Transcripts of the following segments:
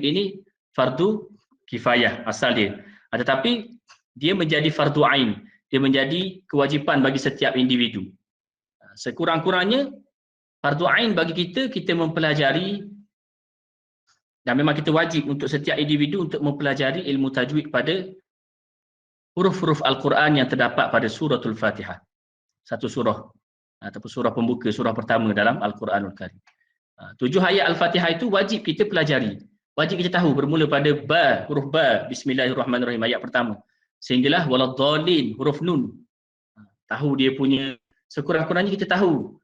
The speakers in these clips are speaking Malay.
ini fardu kifayah asal dia. Tetapi dia menjadi fardu ain, dia menjadi kewajipan bagi setiap individu. Sekurang-kurangnya fardu ain bagi kita mempelajari, dan memang kita wajib untuk setiap individu untuk mempelajari ilmu tajwid pada huruf-huruf Al-Quran yang terdapat pada suratul Fatihah. Satu surah ataupun surah pembuka, surah pertama dalam Al-Quranul Karim. 7 ayat Al-Fatihah itu wajib kita pelajari. Wajib kita tahu bermula pada ba, huruf ba, bismillahirrahmanirrahim ayat pertama. Sehinggalah waladhdallin, huruf nun. Tahu dia punya, sekurang-kurangnya kita tahu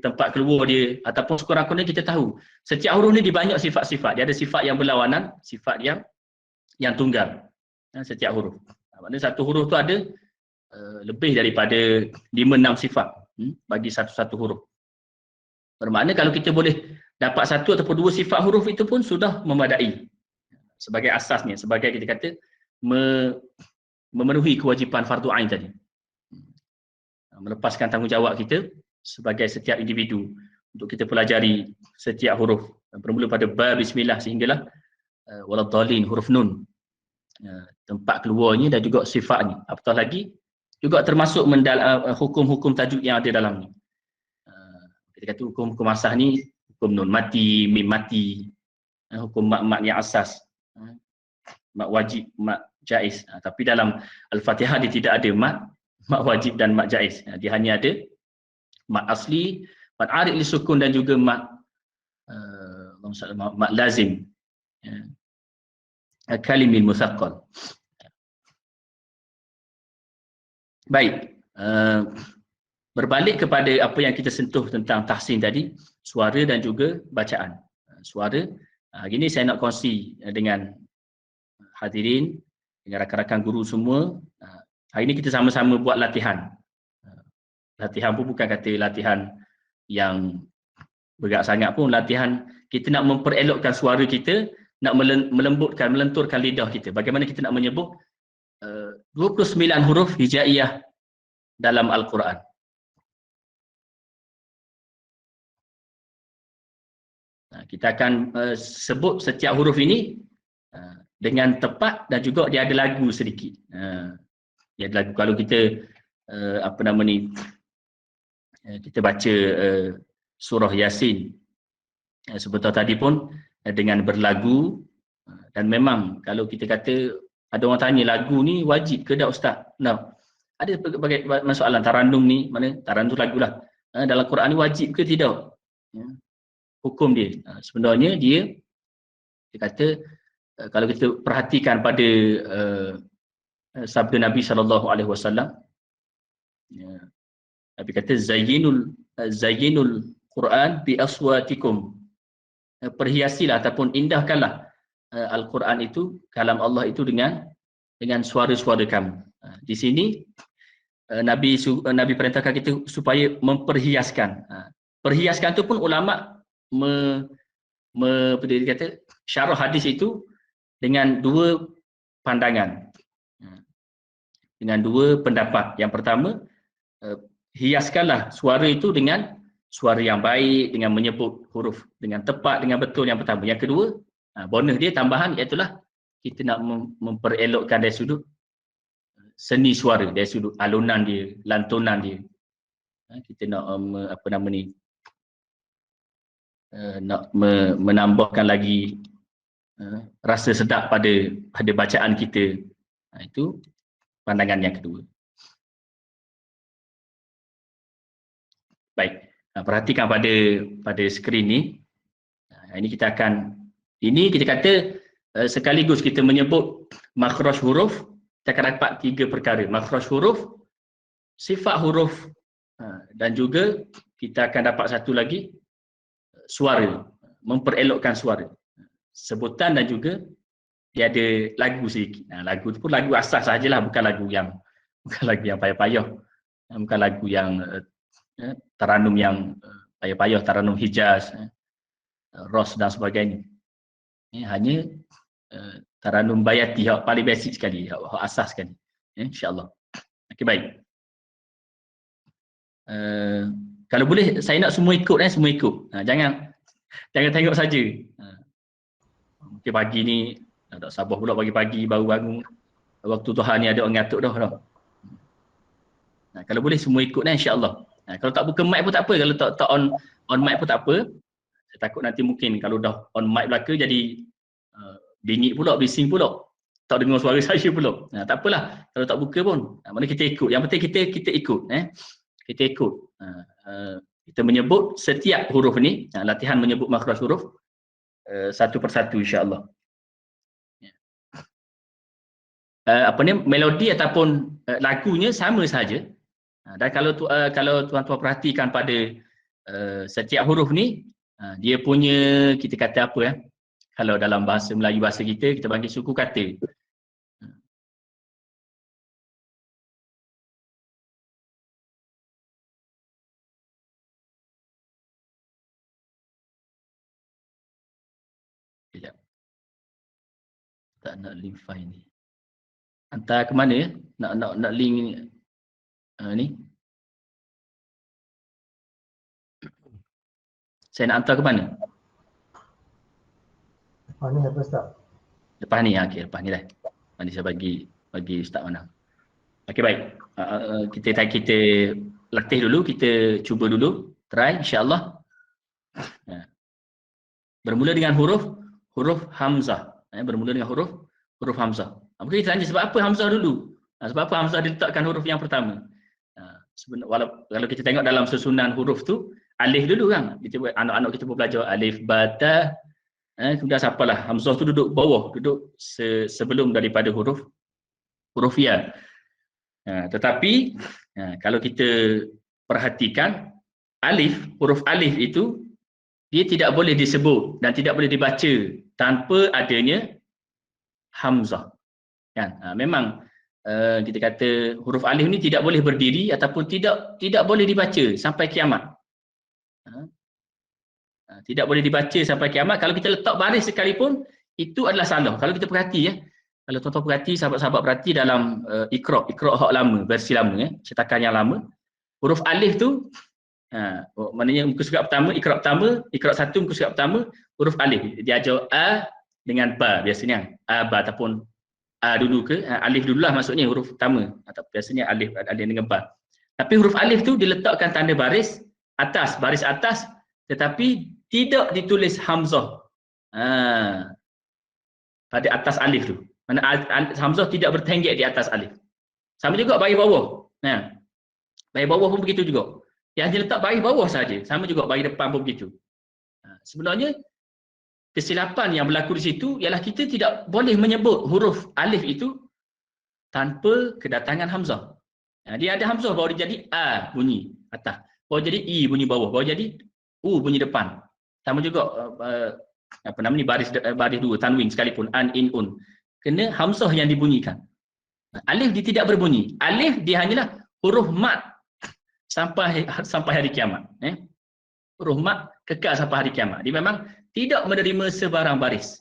tempat keluar dia, ataupun sekurang-kurangnya kita tahu setiap huruf ni dia banyak sifat-sifat. Dia ada sifat yang berlawanan, sifat yang tunggal. Setiap huruf. Maknanya satu huruf tu ada lebih daripada 5-6 sifat bagi satu-satu huruf. Bermakna kalau kita boleh dapat satu ataupun dua sifat huruf itu pun sudah memadai sebagai asasnya, sebagai kita kata memenuhi kewajipan fardu ain tadi. Melepaskan tanggungjawab kita sebagai setiap individu untuk kita pelajari setiap huruf bermula pada ba, bismillah sehinggalah waladhdallin, huruf nun, tempat keluarnya dan juga sifatnya. Apatah lagi juga termasuk hukum-hukum tajuk yang ada dalamnya. Kita kata hukum-hukum asas ni, hukum nun mati, mim mati, hukum mat yang asas, mat wajib, mat jaiz. Tapi dalam Al-Fatihah dia tidak ada mat wajib dan mat jaiz. Dia hanya ada mat asli, mat arid li sukun dan juga mat lazim, kalimil musaqqal. Baik, berbalik kepada apa yang kita sentuh tentang tahsin tadi, suara dan juga bacaan. Suara, hari ini saya nak kongsi dengan hadirin, dengan rakan-rakan guru semua. Hari ini kita sama-sama buat latihan. Latihan pun bukan kata latihan yang berat sangat pun, latihan kita nak memperelokkan suara kita, nak melembutkan, melenturkan lidah kita. Bagaimana kita nak menyebut 29 huruf hijaiyah dalam Al-Quran. Kita akan sebut setiap huruf ini dengan tepat dan juga dia ada lagu sedikit. Dia ada lagu. Kalau kita kita baca surah Yasin sebentar tadi pun dengan berlagu, dan memang kalau kita kata ada orang tanya lagu ni wajib ke tak Ustaz? Nah, ada berbagai masalah tarannum ni, mana tarannum tu lagulah. Dalam Quran ni wajib ke tidak? Hukum dia. Sebenarnya dia kata kalau kita perhatikan pada sabda Nabi SAW, Nabi kata zayyinul Quran bi aswatikum. Perhiasilah ataupun indahkanlah Al-Quran itu, kalam Allah itu dengan suara-suara kamu. Di sini Nabi perintahkan kita supaya memperhiaskan. Perhiaskan itu pun ulama kata syarah hadis itu dengan dua pandangan, dengan dua pendapat. Yang pertama, hiaskanlah suara itu dengan suara yang baik, dengan menyebut huruf dengan tepat, dengan betul. Yang pertama. Yang kedua, bonus dia tambahan iaitulah kita nak memperelokkan dari sudut seni suara, dari sudut alunan dia, lantunan dia. Kita nak nak menambahkan lagi rasa sedap pada bacaan kita. Itu pandangan yang kedua. Baik, perhatikan pada skrin ni. Ini kita kata sekaligus kita menyebut makhraj huruf, kita akan dapat 3 perkara. Makhraj huruf, sifat huruf, dan juga kita akan dapat satu lagi, suara, memperelokkan suara. Sebutan dan juga dia ada lagu sedikit. Lagu tu pun lagu asas sajalah, bukan lagu yang payah-payah. Bukan lagu yang taranum yang payah-payah, taranum Hijaz, Ros dan sebagainya. Hanya taranum bayati yang paling basic sekali, yang asas sekali. InsyaAllah. Okey, baik. Kalau boleh saya nak semua ikut, semua ikut. Jangan Jangan tengok saja. Mungkin pagi ni tak sabar pula pagi-pagi baru bangun. Waktu Tuhan ni ada orang ngatuk dah. Kalau boleh semua ikut insya-Allah. Kalau tak buka mic pun tak apa, kalau tak on mic pun tak apa. Saya takut nanti mungkin kalau dah on mic belaka jadi bingit pula, bising pula. Tak dengar suara saya pula. Tak apalah kalau tak buka pun. Mana kita ikut. Yang penting kita ikut Kita ikut. Kita menyebut setiap huruf ni, latihan menyebut makhraj huruf satu persatu insya-Allah. Melodi ataupun lagunya sama saja. Dan kalau tuan-tuan perhatikan pada setiap huruf ni, dia punya, kita kata apa kalau dalam bahasa Melayu, bahasa kita panggil suku kata. Sekejap. Tak nak link file ni. Hantar ke mana ya? Nak link ni. Saya nak hantar ke mana? Lepas ni apa Ustaz? Lepas ni, okey, lepas ni lah. Nanti saya bagi Ustaz mana. Okey, baik. Kita latih dulu, kita cuba dulu, try insya-Allah. Bermula dengan huruf hamzah. Bermula dengan huruf hamzah. Mungkin kita tanya sebab apa hamzah dulu? Sebab apa hamzah diletakkan huruf yang pertama? Kalau kita tengok dalam susunan huruf tu, alif dulu kan. Anak-anak kita pun belajar alif, ba, ta. Kemudian siapalah hamzah tu duduk bawah, duduk sebelum daripada huruf ya. Tetapi kalau kita perhatikan huruf alif itu dia tidak boleh disebut dan tidak boleh dibaca tanpa adanya hamzah. Kan? Memang kita kata huruf alif ni tidak boleh berdiri ataupun tidak boleh dibaca sampai kiamat. Tidak boleh dibaca sampai kiamat. Kalau kita letak baris sekalipun, itu adalah salah. Kalau kita perhati kalau tuan-tuan perhati, sahabat-sahabat perhati dalam Iqra hak lama, versi lama cetakan yang lama, huruf alif tu maknanya muka surat pertama, Iqra 1 muka surat pertama, huruf alif. Dia ajar a dengan ba biasanya. A ba ataupun a dulu ke, alif dululah maksudnya huruf pertama. Atau biasanya alif dengan ba. Tapi huruf alif tu diletakkan tanda baris atas, tetapi tidak ditulis hamzah pada atas alif tu. Mana hamzah tidak bertenggek di atas alif. Sama juga baris bawah. Baris bawah pun begitu juga. Yang diletak baris bawah saja. Sama juga baris depan pun begitu. Sebenarnya kesilapan yang berlaku di situ ialah kita tidak boleh menyebut huruf alif itu tanpa kedatangan hamzah. Dia ada hamzah baru dia jadi a bunyi atas, baru jadi i bunyi bawah, baru jadi u bunyi depan. Sama juga baris dua tanwin sekalipun, an, in, un. Kena hamzah yang dibunyikan. Alif dia tidak berbunyi. Alif dia hanyalah huruf mat sampai hari kiamat. Huruf mat kekal sampai hari kiamat. Dia memang tidak menerima sebarang baris.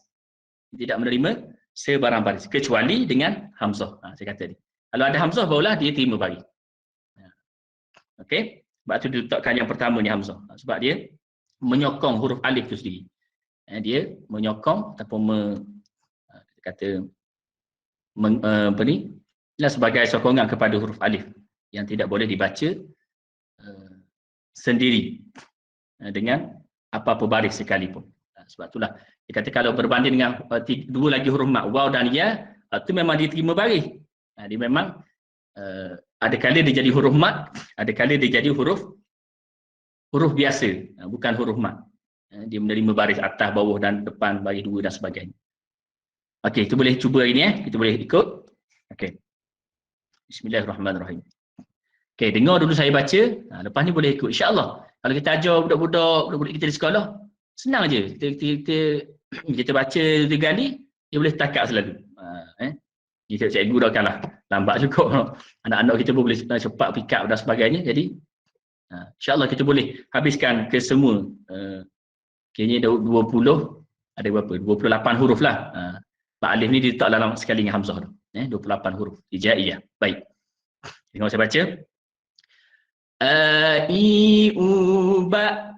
Tidak menerima sebarang baris kecuali dengan hamzah. Saya kata ni. Kalau ada hamzah barulah dia terima baris. Okey. Sebab tu diletakkan yang pertama ni hamzah. Sebab dia menyokong huruf alif tu sendiri. Dia menyokong ataupun sebagai sokongan kepada huruf alif yang tidak boleh dibaca sendiri dengan apa-apa baris sekalipun. Sebab itulah dia kata kalau berbanding dengan dua lagi huruf mat, waw dan ya, itu memang dia terima baris. Dia memang ada kali dia jadi huruf mat, ada kali dia jadi huruf biasa, bukan huruf mat. Dia menerima baris atas, bawah dan depan, baris dua dan sebagainya. Okey, itu boleh cuba ini kita boleh ikut. Okey. Bismillahirrahmanirrahim. Okey, dengar dulu saya baca, lepas ni boleh ikut insya-Allah. Kalau kita ajar budak-budak kita di sekolah, senang aja. Kita baca 3 kali, dia boleh takak selalu. Kita cikgu dah kalah. Lambat juga. Anak-anak kita pun boleh cepat pick up dan sebagainya. Jadi insya-Allah kita boleh habiskan ke semua. Kayaknya 20, ada berapa? 28 huruf lah. Pak alif ni diletak dalam sekali dengan hamzah tu. 28 huruf hijaiyah. Baik. Tengok saya baca. A, I, U, Ba.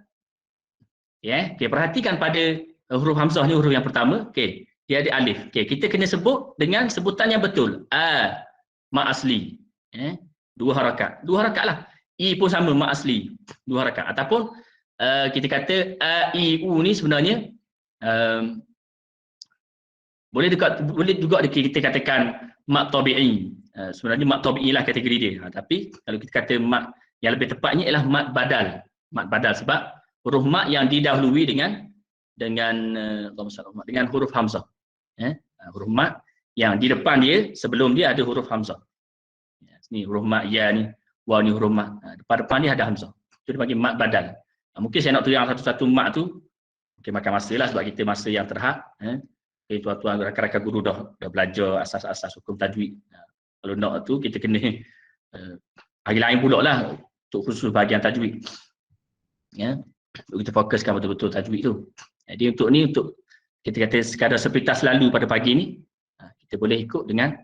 Ya, okey, perhatikan pada huruf hamzah ni huruf yang pertama, okey. Dia ada alif. Okey, kita kena sebut dengan sebutan yang betul. Mak asli. Dua harakat. Dua harakat lah. I pun sama, mak asli. Dua harakat. Ataupun kita kata a, i, u ni sebenarnya boleh juga kita katakan mak tabi'i. Sebenarnya mak tabi'i lah kategori dia. Tapi kalau kita kata mak yang lebih tepatnya ialah mak badal. Mak badal sebab huruf mak yang didahului dengan huruf hamzah. Huruf mak yang di depan dia, sebelum dia ada huruf hamzah. Ni huruf mak, ya ni, waw ni huruf mak. Depan dia ada hamzah. Itu dipanggil mak badal. Mungkin saya nak terang satu-satu mak tu, mungkin makan masa lah sebab kita masa yang terhad. Tuan-tuan rakan-rakan guru dah belajar asas-asas hukum tajwid. Kalau nak tu kita kena hari lain pula lah untuk khusus bahagian tajwid. Untuk kita fokuskan betul-betul tajwid tu. Jadi untuk kita kata sekadar sepintas lalu pada pagi ni, kita boleh ikut dengan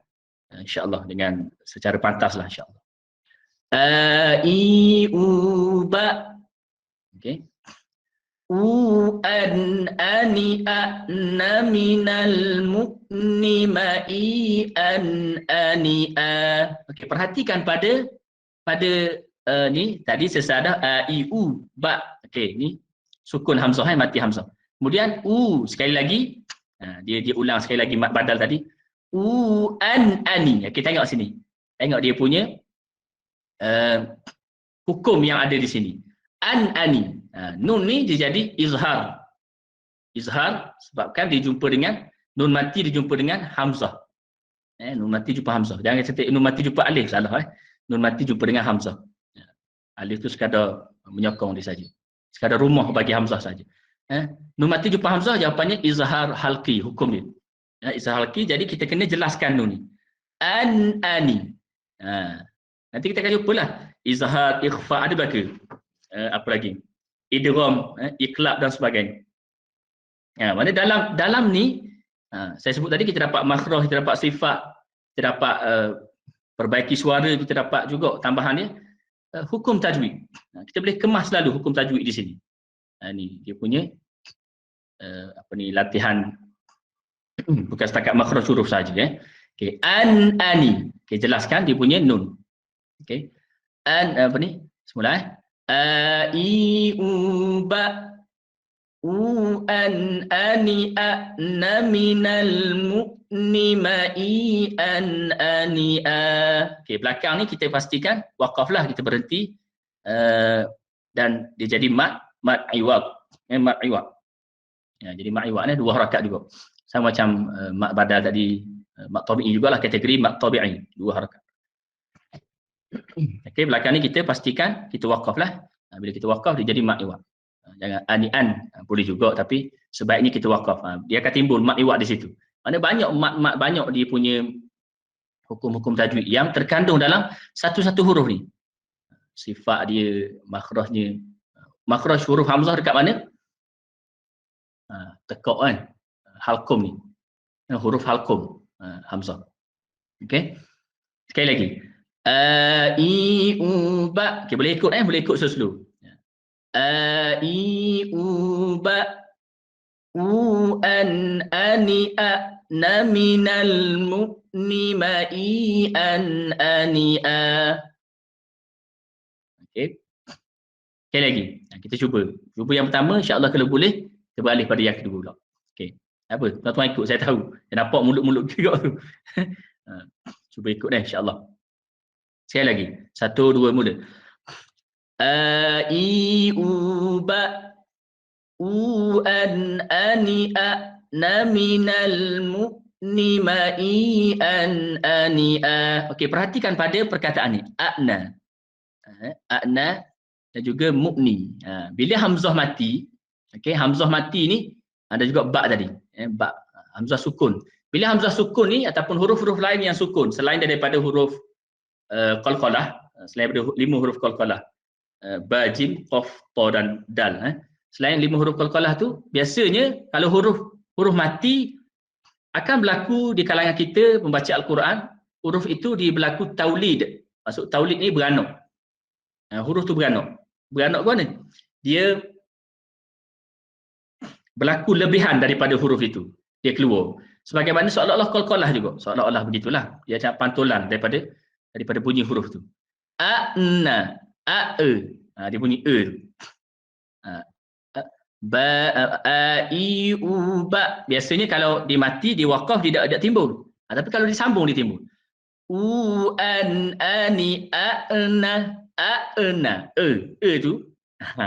insya-Allah dengan secara pantas lah insya-Allah. I, u, ba. Okey. U, an, ani, a, na, minal, mu'ni, ma'i, an, ani, a. Okey, perhatikan pada ni tadi sesadah a, i, u, ba. Okey, ni sukun hamzah, mati hamzah. Kemudian u sekali lagi, dia ulang sekali lagi mat badal tadi. U, an, ani. Okey, tengok sini. Tengok dia punya hukum yang ada di sini. An, ani. Nun ni dia jadi izhar. Izhar sebabkan dia jumpa dengan nun mati, dia jumpa dengan hamzah. Nun mati jumpa hamzah. Jangan kata nun mati jumpa alif, salah. Nun mati jumpa dengan hamzah. Alif tu sekadar menyokong dia saja. Sekadar rumah bagi hamzah saja. Nun mati jumpa hamzah, jawapannya izhar halqi, hukum dia. Izhar halqi, jadi kita kena jelaskan nun ni. An, ani. Nanti kita akan jumpalah izhar, ikhfa, ada berapa? Apa lagi? Idgham, iqlab dan sebagainya. Mana dalam ni saya sebut tadi kita dapat makhraj, kita dapat sifat, kita dapat perbaiki suara, kita dapat juga tambahannya hukum tajwid. Kita boleh kemas lalu hukum tajwid di sini. Ni dia punya latihan bukan setakat makhraj huruf saja. Okey, an, ani. Okey, jelaskan dia punya nun. Okey. An semula a, i, u, ba, u, an, ani, a, na, minal, mu'ni, ma'i, an, ani, a. Okey, belakang ni kita pastikan waqaflah, kita berhenti dan dia jadi mat iwad. Mat iwad. Jadi mat iwad ni dua harakat juga. Sama macam mat badal tadi, mat tabi'i jugalah, kategori mat tabi'i, dua harakat. Okey, belakang ni kita pastikan kita waqaflah. Bila kita waqaf dia jadi mat iwad. Jangan anian, boleh juga tapi sebaiknya kita waqaf. Dia akan timbul mat iwad di situ. Mana banyak mat banyak dia punya hukum-hukum tajwid yang terkandung dalam satu-satu huruf ni. Sifat dia, makhrajnya. Makhraj huruf hamzah dekat mana? Tekak kan. Halqum ni. Huruf halqum hamzah. Okey. Sekali lagi. I, u, ba. Okay, boleh ikut boleh ikut slow. I, u, ba, u, an, ani, a, na, minal, mu'ni, ma'i, an, ani, a. Okey. Sekali lagi. Kita cuba. Cuba yang pertama, insya-Allah kalau boleh, kita beralih pada yang kedua pula. Okey. Apa? Tuan-tuan ikut, saya tahu. Saya nampak mulut-mulut juga tu. Cuba ikut insya-Allah. Sekali lagi. 1, 2, mula. A, i, u, ba, u, an, ani, a, na, minal, mu'ni, ma'i, an, ani, a. Okey, perhatikan pada perkataan ni. A'na. A'na dan juga mu'ni. Bila hamzah mati, okey, hamzah mati ni ada juga ba tadi. Ba. Hamzah sukun. Bila hamzah sukun ni ataupun huruf-huruf lain yang sukun selain daripada huruf qalqalah, selain daripada 5 huruf qalqalah, ba, jim, qaf, ta dan dal. Selain 5 huruf qalqalah tu, biasanya kalau huruf mati akan berlaku di kalangan kita membaca Al-Quran, huruf itu dia berlaku taulid. Maksud taulid ni beranak. Huruf tu beranak. Beranak ke mana? Dia berlaku lebihan daripada huruf itu. Dia keluar. Sebagaimana seolah-olah qalqalah juga. Seolah-olah begitulah. Dia macam pantulan daripada bunyi huruf tu. A-na, a-e. Dia bunyi e tu. Ba, a-i-u-ba. Biasanya kalau dia mati, dia waqaf, dia tak timbul. Tapi kalau disambung, dia timbul. U-an-ani, a-na, a-na. E tu,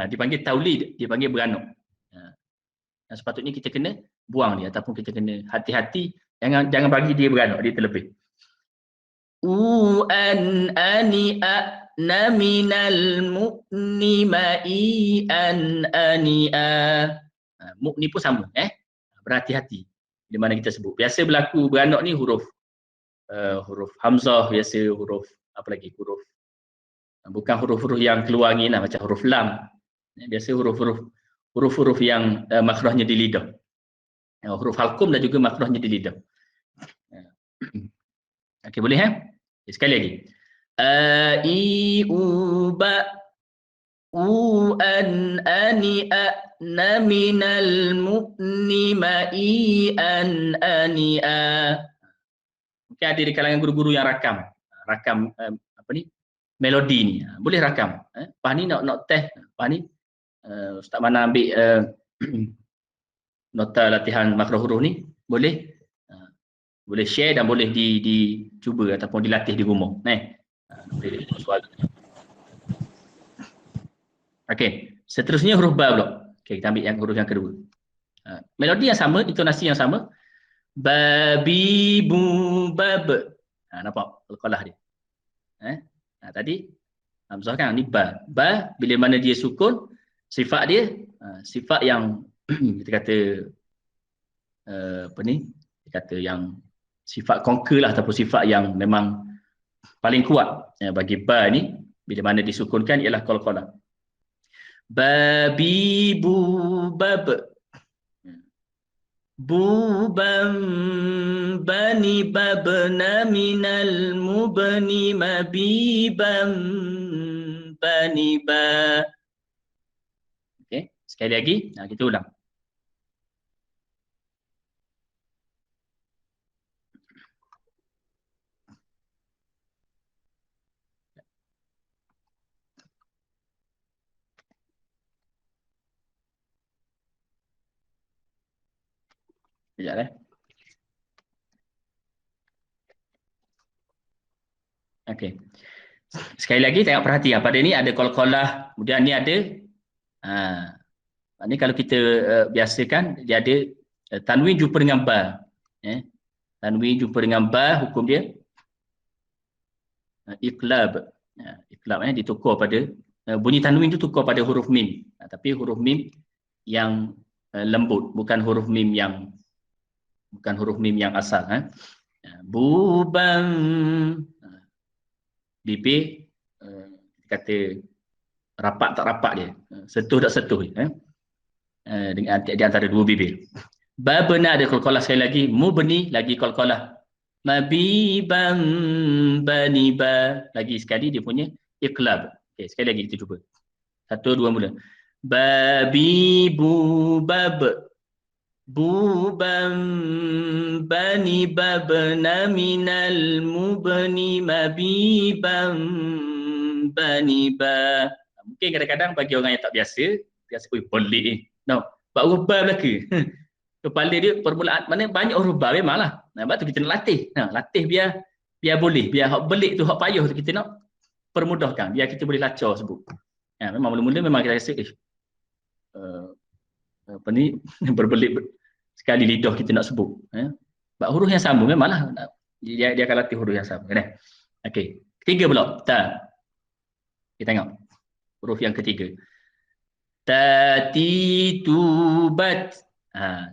dipanggil taulid, dipanggil beranak. Sepatutnya kita kena buang dia ataupun kita kena hati-hati jangan bagi dia beranak, dia terlebih. U-an-ani, a-na minal mu'ni ma'i an-ani-a. Mu'ni pun sama. Berhati-hati di mana kita sebut. Biasa berlaku beranak ni huruf hamzah, biasa huruf apa lagi, bukan huruf-huruf yang keluar angin lah, macam huruf lam. Biasa huruf-huruf yang makhrajnya di lidah. Huruf halqum dan juga makhrajnya di lidah. Okey, boleh sekali lagi. A i u ba u an ani a na minal mu'ni ma'i an ani a. Mungkin ada di kalangan guru-guru yang rakam melodi ni. Boleh rakam. Lepas ni nak test. Lepas ni Ustaz Mana ambil nota latihan makhraj huruf ni, boleh share dan boleh dicuba ataupun dilatih di rumah. Boleh soal. Okey, seterusnya huruf ba pula. Okey, kita ambil yang huruf yang kedua. Melodi yang sama, intonasi yang sama. Babi bu bab. Nampak qalqalah dia. Tadi hamzah kan, ni ba. Ba bila mana dia sukun, sifat dia sifat yang kita kata kita kata yang sifat konker lah, ataupun sifat yang memang paling kuat bagi ba ni bila mana disukunkan ialah qalqalah. Babi bu bab. Bubam bani babna minal mubni mabibam bani ba. Okey, sekali lagi, kita ulang. Sekejap Okey. Sekali lagi tengok perhatian. Pada ni ada qalqalah, kemudian ni ada ni kalau kita biasakan dia ada tanwin jumpa dengan ba. Tanwin jumpa dengan ba, hukum dia iqlab. Iqlab ditukar pada bunyi tanwin tu tukar pada huruf mim. Tapi huruf mim yang lembut, bukan huruf mim yang asal. Bubam bibir kata rapat tak rapat dia, sentuh tak sentuh dengan di antara dua bibir. Ba benar ada qalqalah sekali lagi, mubni lagi qalqalah. Mabibam bani ba lagi sekali dia punya iqlab. Okey, sekali lagi kita cuba. 1 2 mula. Babi bubab bubam bani babna minal mubni mabibam bani ba. Mungkin kadang-kadang bagi orang yang tak biasa, pelik ni. Buat huruf ba belaka. Kepala dia permulaan, mana banyak huruf ba memanglah. Sebab tu kita nak latih. Latih biar boleh, biar hak belik tu, hak payah tu kita nak permudahkan, biar kita boleh lacak sebut. Memang mula-mula memang kita rasa berbelik sekali lidah kita nak sebut. Sebab huruf yang sama memanglah dia akan latih huruf yang sama. Okey, ketiga pula, ta. Kita tengok huruf yang ketiga. Tatitubat.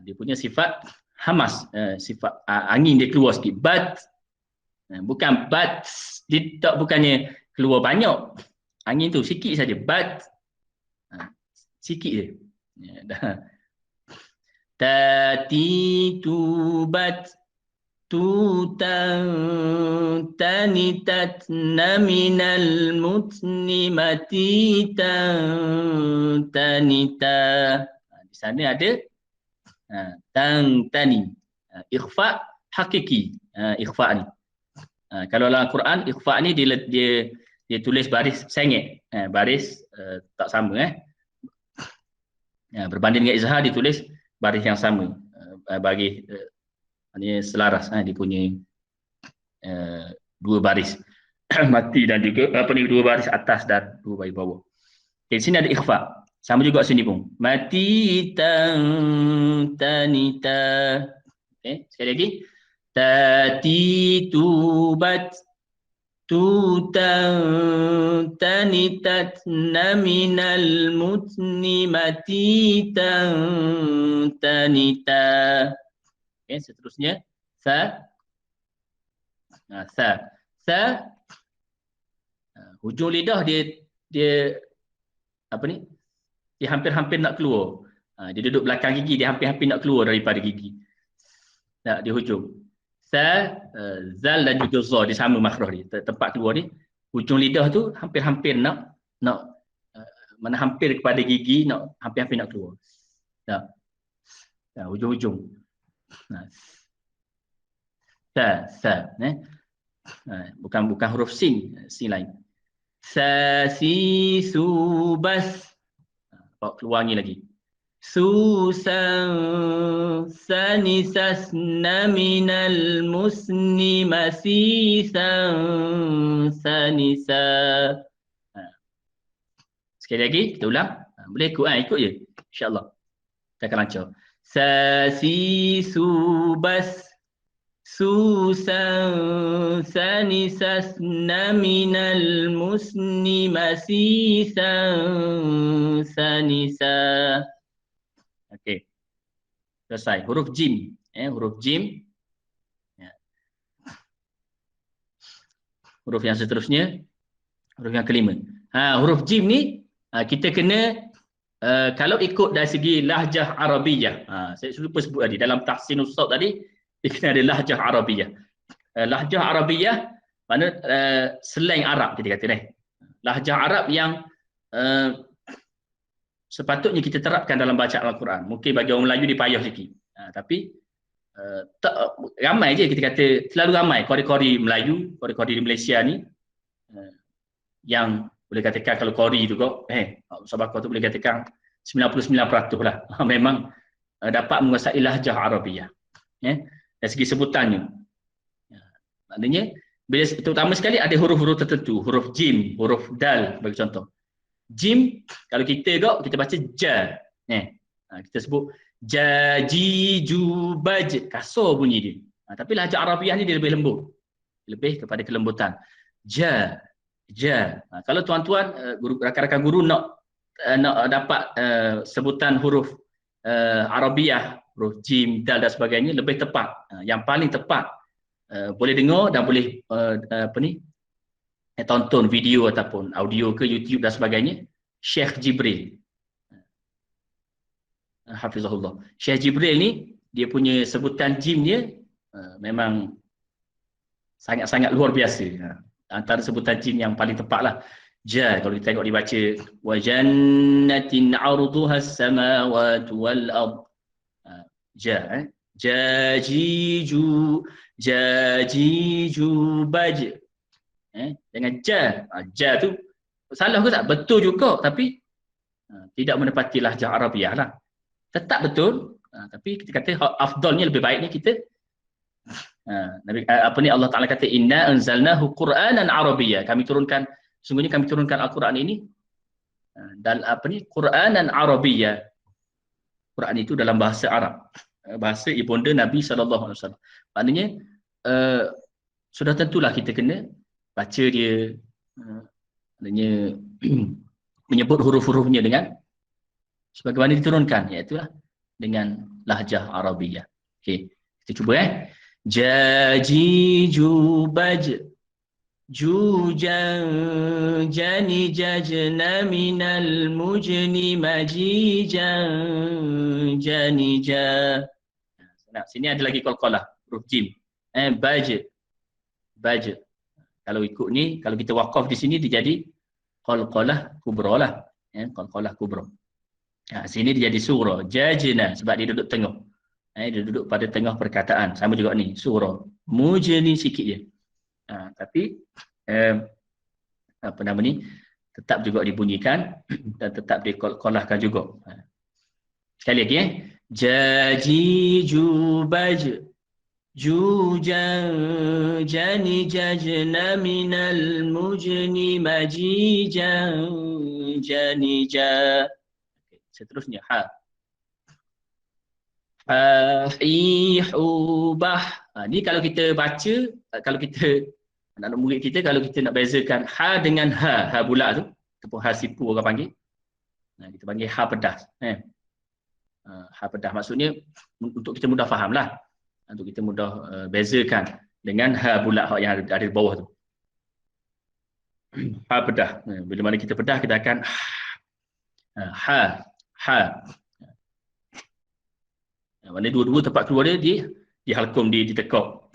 Dia punya sifat hamas, sifat angin dia keluar sikit. Bat, bukan bat, dia tak, bukannya keluar banyak angin tu, sikit saja. Bat, sikit je. Tatitubat tutan tanitat naminal mutni matitan tanita. Di sana ada Tangtani. Ikhfa hakiki. Ikhfa ni. Kalau dalam Quran ikhfa ni dia tulis baris sengit. Baris tak sama berbanding dengan izhar ditulis baris yang sama. Bagi maknanya selaras dia punya dua baris mati dan juga dua baris atas dan dua baris bawah. Okay, sini ada ikhfa. Sama juga sini pun. Mati tanita. Okay, sekali lagi. Tati tubat tanitat naminal mutni mati tanita. Okay, seterusnya. Sa. Hujung lidah dia apa ni? Dia hampir-hampir nak keluar. Dia duduk belakang gigi, dia hampir-hampir nak keluar daripada gigi. Di hujung. Zal dan juga za, dia sama makhraj dia. Tempat keluar ni, hujung lidah tu hampir-hampir nak mana hampir kepada gigi, nak hampir-hampir nak keluar. Hujung-hujung. Bukan huruf sin lain. Si subas. Keluar lagi. Susan sanisasna minal musni masisan sanisa. Sekali lagi kita ulang. Boleh ikut je. InsyaAllah. Kita akan lancar. Sasi subas Susan sanisasna minal musni masisan sanisa. Okey. Selesai. Huruf jim. Huruf jim. Huruf yang seterusnya. Huruf yang kelima. Huruf jim ni kita kena kalau ikut dari segi lahjah Arabiyah. Saya lupa sebut tadi dalam tahsinus saut tadi. Dia kena ada lahjah Arabiyah. Lahjah Arabiyah mana slang Arab kita kata lahjah Arab yang sepatutnya kita terapkan dalam bacaan Al-Quran. Mungkin bagi orang Melayu dia payah sikit. Tapi ramai je kita kata, terlalu ramai kori-kori Melayu, kori-kori di Malaysia ni yang boleh katakan kalau kori tu kok Sabakah tu boleh katakan 99% lah memang dapat menguasai lahjah Arabiyah. Dari segi sebutannya. Maknanya bila terutama sekali ada huruf-huruf tertentu, huruf jim, huruf dal bagi contoh. Jim kalau kita baca ja. Kita sebut jaji jubaj, kasar bunyi dia. Tapi lahjah Arabiah ni dia lebih lembut. Lebih kepada kelembutan. Ja. Kalau tuan-tuan rakan-rakan guru nak dapat sebutan huruf Arabiah, huruf jim, dal dan sebagainya lebih tepat. Yang paling tepat boleh dengar dan boleh tonton video ataupun audio ke YouTube dan sebagainya. Syekh Jibril. Hafizahullah. Syekh Jibril ni dia punya sebutan jim dia memang sangat-sangat luar biasa. Antara sebutan jim yang paling tepat lah. Ja, kalau kita tengok dibaca wa jannatin 'arduha as-samawati wal ard. Jajiju baj. Dengan ja tu salah ke tak? Betul juga tapi tidak menepati lahjah Arabiah lah. Tetap betul tapi kita kata afdalnya lebih baiknya kita Allah Taala kata inna anzalnahu Qur'anan Arabiyyah. Sungguhnya kami turunkan Al-Quran ini dan Qur'anan Arabiyyah. Quran itu dalam bahasa Arab. Bahasa ibunda Nabi SAW. Maknanya sudah tentulah kita kena baca dia, maknanya menyebut huruf-hurufnya dengan sebagaimana diturunkan, iaitu dengan lahjah Arabiyah. Okey, kita cuba Jaji jubaj jujan jani jajna minal mujni majijan janija. Sini ada lagi qalqalah, huruf jim. Baj. Kalau ikut ni, kalau kita waqaf di sini dia jadi qalqalah kubra lah. Qalqalah kubra. Sini dia jadi surah jajna sebab dia duduk tengah. Dia duduk pada tengah perkataan. Sama juga ni, surah. Mujni sikit je. Tapi apa nama ni, tetap juga dibunyikan dan tetap dikolahkan juga. Sekali lagi jaji jubaj jujan jani jajna minal mujni majijan jani ja. Seterusnya hubah. Ni kalau kita baca, kalau kita anak murid kita, kalau kita nak bezakan dengan ha bulat tu ataupun ha sipu orang panggil, kita panggil ha pedas. Ha pedas maksudnya untuk kita mudah faham lah, untuk kita mudah bezakan dengan ha bulat yang ada di bawah tu. Ha pedas. Bila mana kita pedas, kita akan ha. Mana dua-dua tempat keluar dia dihalkum, ditekuk.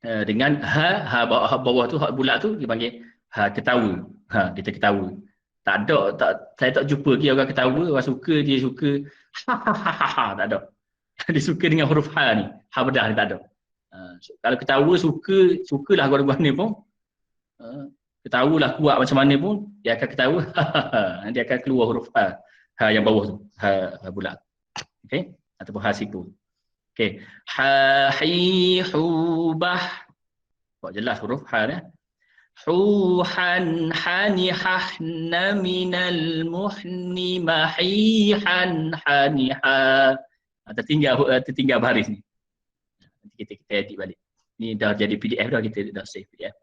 Dengan ha bawah tu, ha bulat tu dipanggil ha ketawa. Kita ketawa. Saya tak jumpa lagi orang ketawa, orang suka, dia suka tak ada. Dia suka dengan huruf ha ni. Ha bedah ni tak ada. Kalau ketawa sukalah gua ni pun. Ketawalah kuat macam mana pun, dia akan ketawa. Dia akan keluar huruf ha. Ha yang bawah tu, ha bulat. Okey, ataupun ha sipu. Okey. Ha hi hubah. Jelas huruf ha ni. Huhan hanihahna minal muhni mahihan haniha. Tertinggal baris ni. Nanti kita edit balik. Ni dah jadi PDF dah, kita dah save PDF.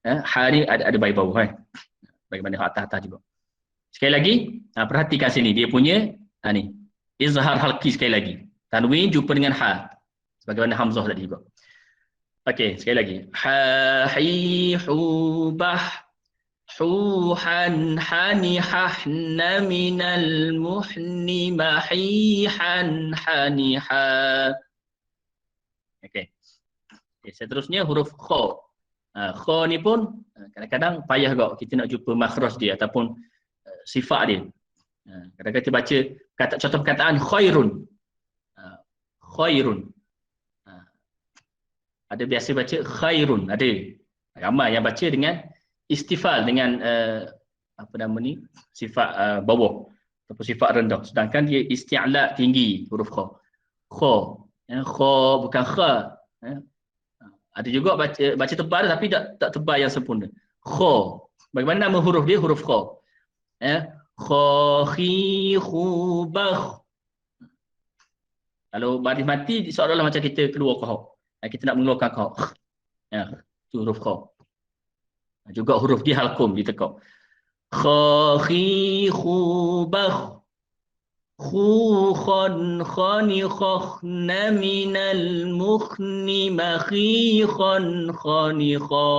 Ha ni ada bayi bawah bagaimana atas-atas juga. Sekali lagi, perhatikan sini dia punya ni izhar halqi sekali lagi. Tanwin jumpa dengan ha sebagaimana hamzah tadi juga. Okey, sekali lagi. Ha hi hubah huhan hanihahna minal muhni mahihan haniha. Okey. Seterusnya huruf kha. Kha ni pun kadang-kadang payah juga kita nak jumpa makhraj dia ataupun sifat dia. Kadang-kadang kita baca contoh perkataan khairun. Khairun. Ada biasa baca khairun, ada. Ramai yang baca dengan istifal, dengan apa nama ni, sifat bawah ataupun sifat rendah. Sedangkan dia isti'la tinggi huruf kha. Kha, kha bukan kha. Ada juga baca tebal tapi tak tebal yang sempurna. Kha. Bagaimana nama huruf dia? Huruf kha. Kha khi khu bah. Kalau baris mati seolah-olah macam kita keluar kha. Kita nak mengeluarkan kha. Itu huruf kha. Juga huruf dia halqum, ditekuk. Kha khi khu bah. Khu khan khani khakhna minal mukhni makhi khan khani kha.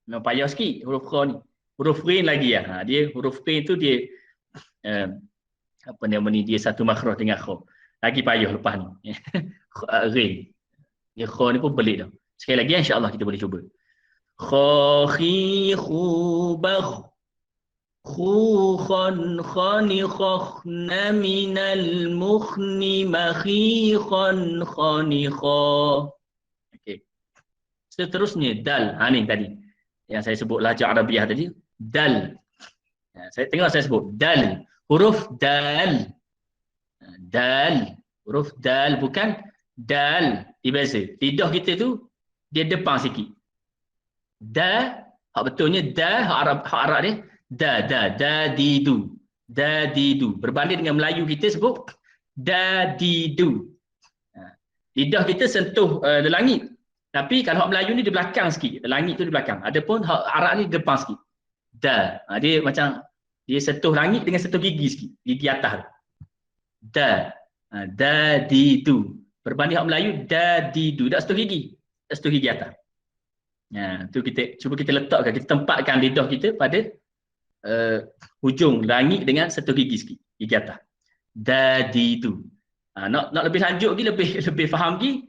Memang payah sikit huruf kha ni. Huruf rin lagi ya. Dia huruf rin tu dia apa nama ni, dia satu makhraj dengan kha. Lagi payah lepas ni. Rin. Dia kha ni pun pelik dah. Sekali lagi insya-Allah kita boleh cuba. Kha khi khu bah. Khu khan khani khakhna minal mukhni makhi khan khani kha. Okey. Seterusnya dal. Ni tadi yang saya sebut lahjah Arabiah tadi, dal. Saya tengok saya sebut dal. Huruf dal. Dal. Huruf dal bukan dal. Dibeza. Lidah kita tu dia depan sikit. Da, hak betulnya da, hak Arab dia didu. Didu. Berbanding dengan Melayu kita sebut didu. Lidah kita sentuh langit. Tapi kalau hak Melayu ni di belakang sikit. Langit tu di belakang. Adapun hak Arab ni depan sikit. Dia macam dia sentuh langit dengan sentuh gigi sikit. Gigi atas. Didu. Berbanding hak Melayu didu. Tak sentuh gigi. Tak sentuh gigi atas. Tu kita cuba kita letakkan, kita tempatkan lidah kita pada hujung langit dengan satu gigi sikit, gigi atas. Didu. Nak lebih lanjut lagi, lebih faham lagi.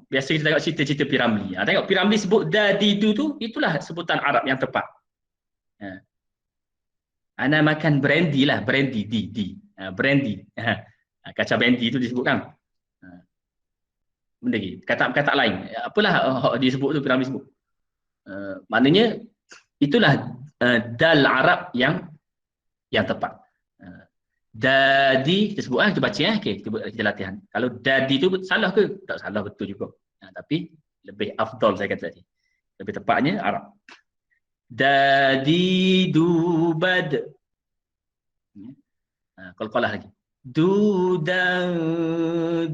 Biasa kita tengok cerita-cerita Piramli. Tengok Piramli sebut didu tu, itulah sebutan Arab yang tepat. Ana makan brandy lah, brandy, brandy. Kaca brandy itu disebutkan. Benda lagi, kata-kata lain. Apalah disebut tu, Piramli sebut. Maknanya, itulah dal Arab yang tepat. Dadi, kita sebut kita baca okay, kita latihan. Kalau dadi tu salah ke? Tak salah, betul juga. Tapi lebih afdal saya kata tadi. Lebih tepatnya Arab. Dadi dubad. Qalqalah lagi. Dudan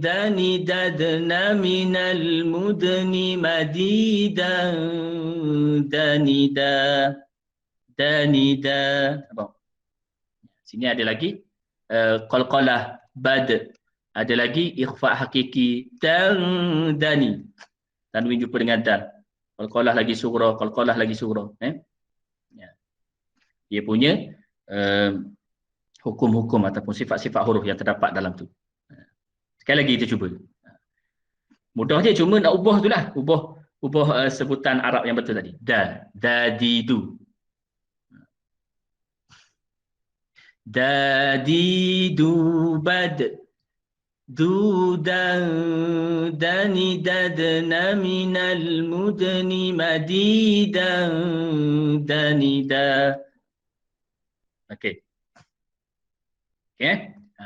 dani dadna minal mudni madidan danida danida. Sini ada lagi qalqalah bad, ada lagi ikhfa hakiki dan dani, tanwin jumpa dengan dal, qalqalah lagi surah, qalqalah lagi surah. Dia punya hukum-hukum ataupun sifat-sifat huruf yang terdapat dalam tu. Sekali lagi kita cuba. Mudah je, cuma nak ubah tu lah, ubah sebutan Arab yang betul tadi. Dadidu. Dadidu bad dudan dani dadna minal mudni madidan danida. Okey. Okey,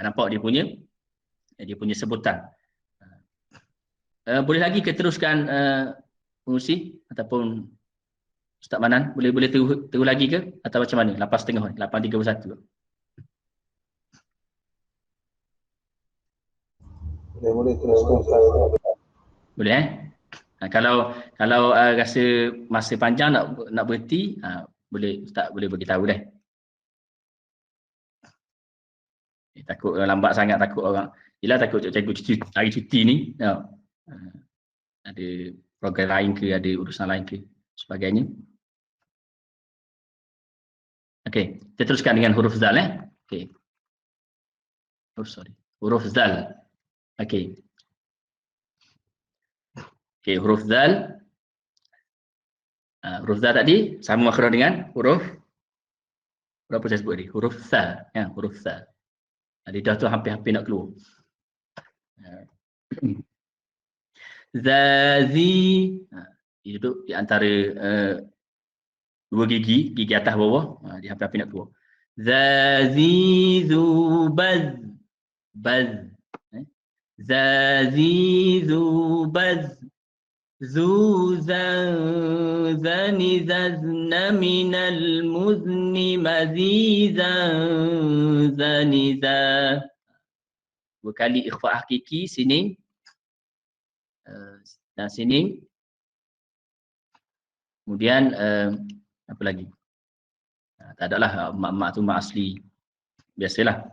nampak dia punya sebutan. Boleh lagi ke teruskan pengurusi ataupun Ustaz Manan, boleh terus lagi ke atau macam mana? 8.30 ni, 8.31. Boleh teruskan. Boleh kalau rasa masa panjang nak berhenti, boleh Ustaz boleh beritahu deh. Takut lambat sangat, takut orang. Yelah, takut cikgu hari cuti ni. Ada program lain ke, ada urusan lain ke, sebagainya. Okey, kita teruskan dengan huruf zal Okey. Huruf zal. Okey. Okey, huruf zal. Huruf zal tadi sama makhraj dengan huruf berapa saya sebut tadi? Huruf sa, huruf sa. Lidah tu hampir-hampir nak keluar. Zazi, dia duduk di antara dua gigi atas bawah, dia hampir-hampir nak keluar. Zazi zubaz, baz. Zazi zubaz, zuzan zani zazna minal muzni mazizan zaniza. Dua kali ikhfa hakiki sini dan sini. Kemudian apa lagi? Tak adalah mak-mak tu mak asli. Biasalah.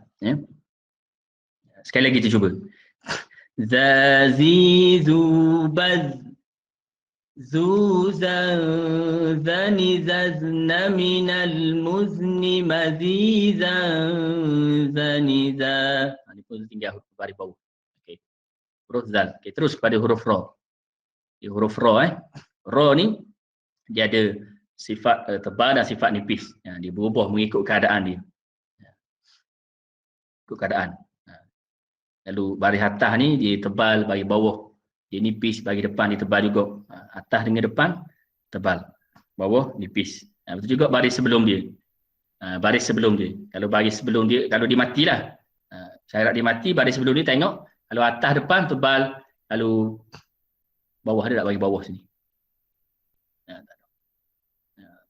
Sekali lagi kita cuba. Zazi zubaz zuzan zani zazna minal muzni mazizan zaniza. Ini pun tinggal baris bawah. Okey. Huruf zal. Okey, terus kepada huruf ra. Huruf ra ra ni dia ada sifat tebal dan sifat nipis. Dia berubah mengikut keadaan dia. Ikut keadaan. Lalu baris atas ni dia tebal, bagi bawah dia nipis, bagi depan dia tebal juga. Atas dengan depan tebal, bawah nipis. Betul juga baris sebelum dia. Baris sebelum dia. Kalau baris sebelum dia, kalau dia matilah. Syarat dia mati, baris sebelum dia tengok. Kalau atas depan tebal, lalu bawah dia tak bagi bawah sini.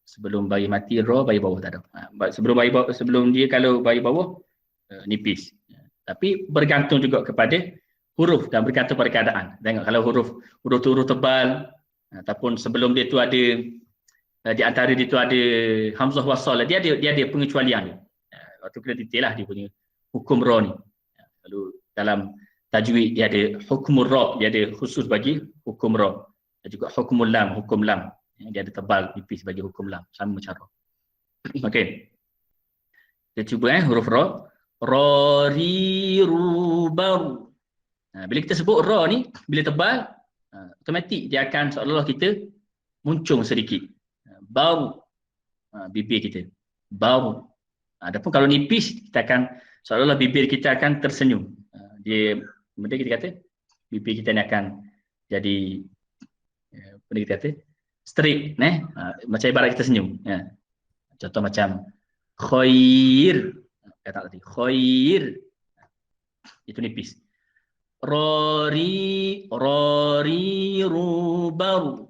Sebelum bagi mati ra, bagi bawah tak ada. Sebelum dia kalau bagi bawah nipis. Tapi bergantung juga kepada huruf dan bergantung pada keadaan. Tengok kalau huruf tebal ataupun sebelum dia tu ada di antara dia tu ada hamzah wasal, dia ada pengecualian dia. Waktu kena detail lah dia punya hukum ra ni. Lalu dalam tajwid dia ada hukum ra, dia ada khusus bagi hukum ra. Dan juga hukum lam. Dia ada tebal nipis bagi hukum lam, sama cara. Okey. Kita cuba huruf ra. Ra ri ru bar. Bila kita sebut ra ni, bila tebal, automatik dia akan seolah-olah kita muncung sedikit. Bau bibir kita. Bau. Adapun kalau nipis, kita akan seolah-olah bibir kita akan tersenyum. Kemudian kita kata bibir kita ni akan jadi apa ni kita kata straight, macam ibarat kita senyum. Contoh macam khair, kata tadi khair, itu nipis. Rari rubar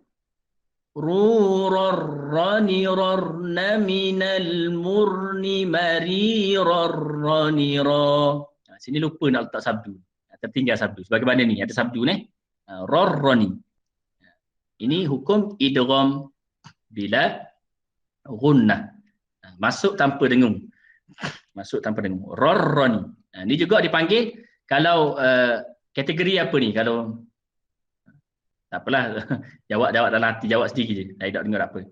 rurarrani rarna minal murni marirarrani ra. Sini lupa nak letak sabdu, tertinggal sabdu. Sebagaimana ni ada sabdu ni, rarrani. Ini hukum idgham bila gunnah, masuk tanpa dengung, rarrani. Ini juga dipanggil kalau kategori apa ni, kalau tak apalah, jawab dalam hati, jawab sendiri je. Saya tak dengar apa.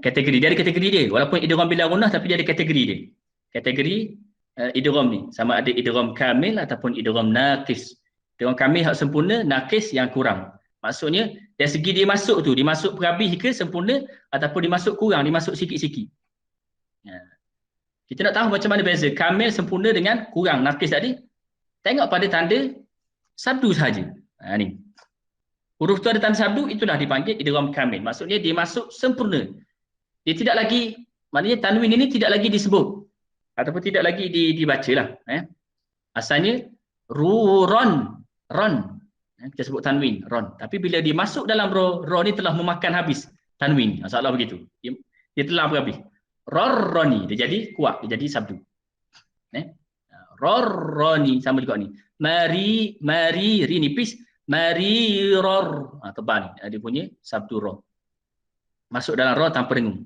Kategori, dia ada kategori dia. Walaupun idgham bila gunnah tapi dia ada kategori dia. Kategori idgham ni sama ada idgham kamil ataupun idgham naqis. Idgham kamil hak sempurna, naqis yang kurang. Maksudnya dari segi dia masuk tu, dimasuk perhabis ke sempurna ataupun dimasuk kurang, dimasuk sikit-sikit. Kita nak tahu macam mana beza kamil sempurna dengan kurang, naqis tadi. Tengok pada tanda sabdu sahaja. Ni. Huruf tu ada tanda sabdu, itulah dipanggil idgham kamil. Maksudnya dia masuk sempurna. Dia tidak lagi, maknanya tanwin ini tidak lagi disebut ataupun tidak lagi dibacalah. Asalnya ron. Kita sebut tanwin, ron. Tapi bila dia masuk dalam ro ni telah memakan habis tanwin. Masalah begitu. Dia telah habis. Rarrani, dia jadi kuat, dia jadi sabdu. Rarrani sama juga ni. Mari ri nipis, mari rar. Tebal ni. Dia punya sabdu ra. Masuk dalam ra tanpa dengung.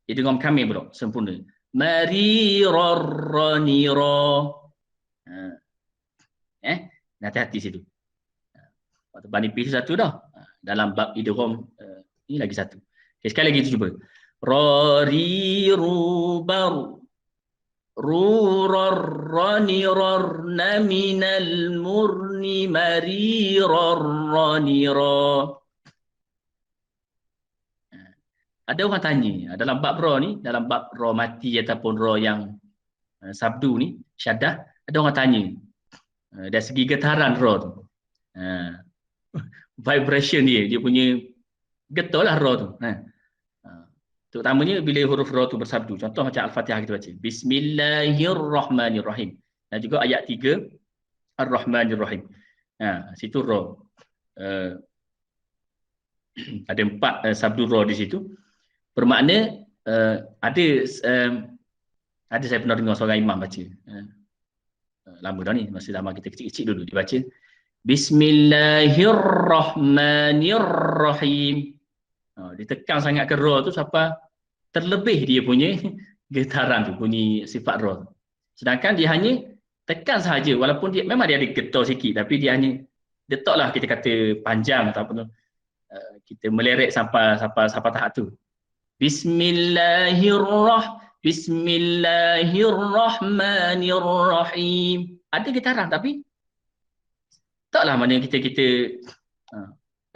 Dia dengung kamil pula, sempurna. Mari rarrani ra. Hati-hati situ. Tebal nipis satu dah. Dalam bab idgham ini lagi satu. Okay, sekali lagi kita cuba. Rari rubar rurarrani rarna minal murni marirarrani ra. Ada orang tanya dalam bab ra ni, dalam bab ra mati ataupun ra yang sabdu ni, syaddah, ada orang tanya dari segi getaran ra tu. Vibration dia punya getar lah ra tu. Terutamanya bila huruf ra tu bersabdu. Contoh macam Al-Fatihah kita baca. Bismillahirrahmanirrahim. Dan juga ayat 3 Ar-Rahmanirrahim. Situ ra. Ada 4 sabdu ra di situ. Bermakna ada saya pernah dengar seorang imam baca. Lama dah ni, masa zaman kita kecil-kecil dulu dibaca. Bismillahirrahmanirrahim. Ditekan sangat ke ra tu sampai terlebih dia punya getaran tu, bunyi sifat ra. Sedangkan dia hanya tekan sahaja, walaupun dia memang dia ada getar sikit, tapi dia hanya letaklah kita kata panjang ataupun kita meleret sampai tahap tu. Bismillahirrahmanirrahim. Ada getaran tapi taklah mana kita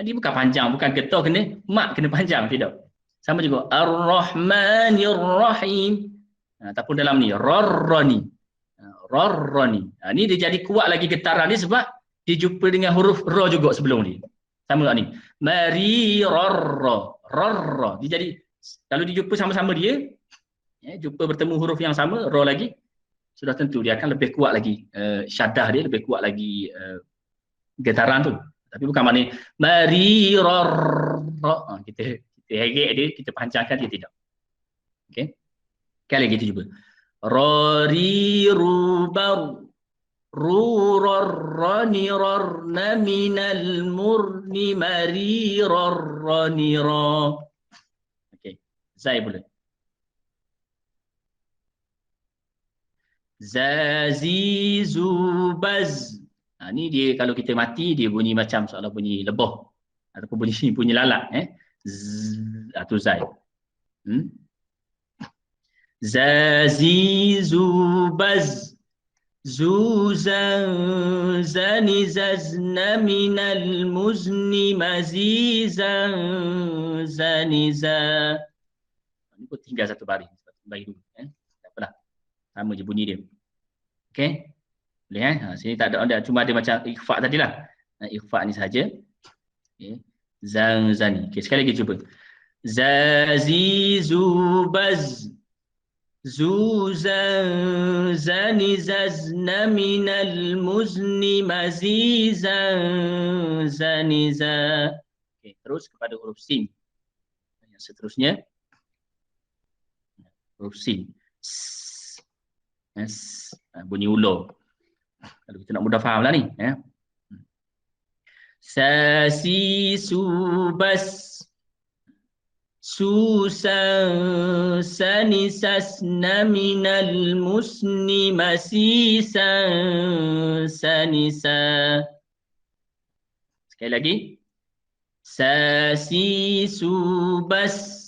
dia bukan panjang, bukan getar kena mat kena panjang, tidak. Sama juga Ar-Rahmanir-Rahim. Ataupun dalam ni Rarrani. Ni dia jadi kuat lagi getaran dia sebab dia jumpa dengan huruf ra juga sebelum ni. Sama tak ni? Mari rarra. Dia jadi kalau dia jumpa sama-sama dia, jumpa bertemu huruf yang sama, ra lagi, sudah tentu dia akan lebih kuat lagi syaddah dia, lebih kuat lagi getaran tu. Tapi bukan maknanya mari rarra. Kita hegek dia, kita panjangkan dia, tidak. Okey. Sekali lagi kita cuba. Rari rubar rurarrani rarna minal murni marirarrani ra. Okey. Zai pula. Zazizubaz. Ni dia kalau kita mati dia bunyi macam seolah bunyi lebah ataupun bunyi lalat atau zai. Zazizubaz zuzan zanizazna minal muzni mazizan zaniza. Ini pun tinggal satu baris dulu. Tak apalah. Sama je bunyi dia. Okey. Boleh sini tak ada cuma ada macam ikhfa tadilah. Ikhfa ni saja. Okey. Zani. Okey, sekali lagi cuba. Zazi zubaz zuzan zani zazna minal muzni mazizan zaniza. Okey, terus kepada huruf sin. Yang seterusnya huruf sin. Bunyi ulo. Kalau kita nak mudah faham lah ni. Sasi subas susan sanisasna minal musni masisan sanisa. Sekali lagi. Sasi subas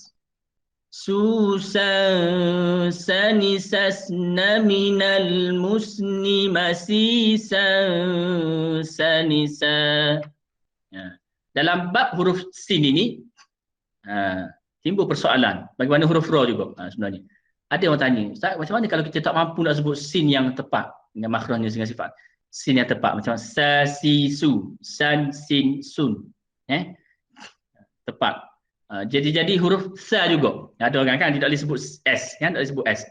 susan sanisasna minal musni masisan sanisa. Dalam bab huruf sin ini timbul persoalan bagaimana huruf ra juga sebenarnya. Ada orang tanya, Ustaz, macam mana kalau kita tak mampu nak sebut sin yang tepat dengan makhrajnya dengan sifat sin yang tepat macam sa si su san sin sun tepat. Jadi huruf sa juga. Ada orang kan tidak boleh sebut s kan, tak boleh sebut s.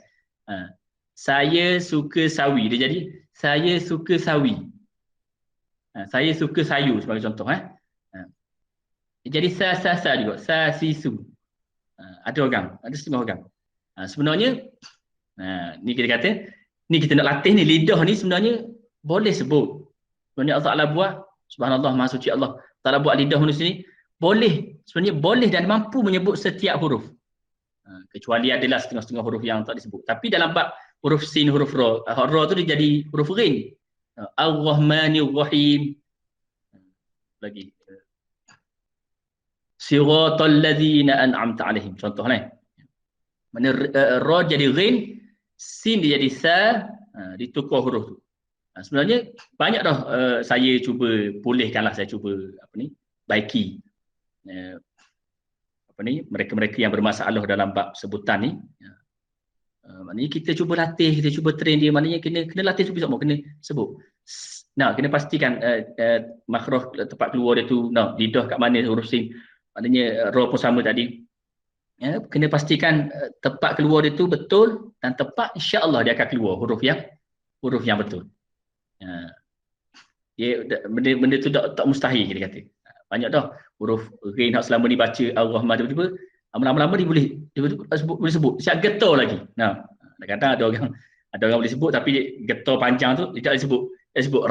Saya suka sawi, dia jadi saya suka sawi. Saya suka sayu sebagai contoh jadi sa juga, sa si su. Ada setengah orang. Sebenarnya ni kita kata, ni kita nak latih ni, lidah ni sebenarnya boleh sebut. Sebenarnya Allah Taala buat, subhanallah maha suci Allah Taala buat lidah manusia ni boleh, sebenarnya boleh dan mampu menyebut setiap huruf. Kecuali adalah setengah-setengah huruf yang tak disebut. Tapi dalam bab huruf sin, huruf ra, tu dia jadi huruf ghin. Ar-Rahmanir Rahim. Lagi Siratal ladzina an'amta alaihim, contoh ni. Mana ra jadi ghin, sin dia jadi sa, ditukar huruf tu. Sebenarnya banyak dah saya cuba pulihkanlah, saya cuba baiki mereka-mereka yang bermasalah dalam bab sebutan ni. Maknanya kita cuba latih, kita cuba train dia, maknanya kena latih tu semua, kena sebut. Kena pastikan makhraj tempat keluar dia tu, lidah kat mana huruf sin. Maknanya ra pun sama tadi. Kena pastikan tempat keluar dia tu betul dan tepat, insya-Allah dia akan keluar huruf yang betul. Benda tu tak mustahil kita kata. Banyak dah huruf ghin hak selama ni baca Ar-Rahman, tiba-tiba lama-lama dia boleh sebut. Siap getar lagi. Kadang-kadang ada orang boleh sebut tapi dia getar panjang tu dia tak boleh sebut. Dia sebut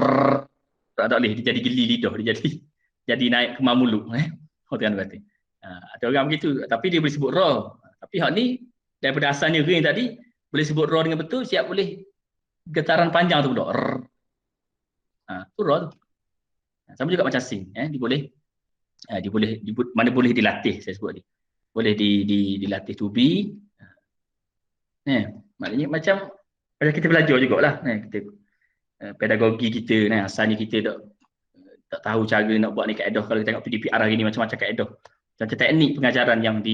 tak boleh, dia jadi geli lidah, dia jadi naik kemar mulut. Orang kata. Ada orang begitu, tapi dia boleh sebut ra. Tapi hak ni daripada asalnya ghin tadi boleh sebut ra dengan betul, siap boleh getaran panjang tu pula. Tu ra tu. Sama juga macam sin, dia boleh mana boleh dilatih, saya sebut ni. Boleh dilatih to be. Maknanya macam kita belajar jugalah. Kita pedagogi kita, asalnya kita tak tahu cara nak buat ni kaedah. Kalau kita tengok PDPR hari ni macam-macam kaedah. Macam teknik pengajaran yang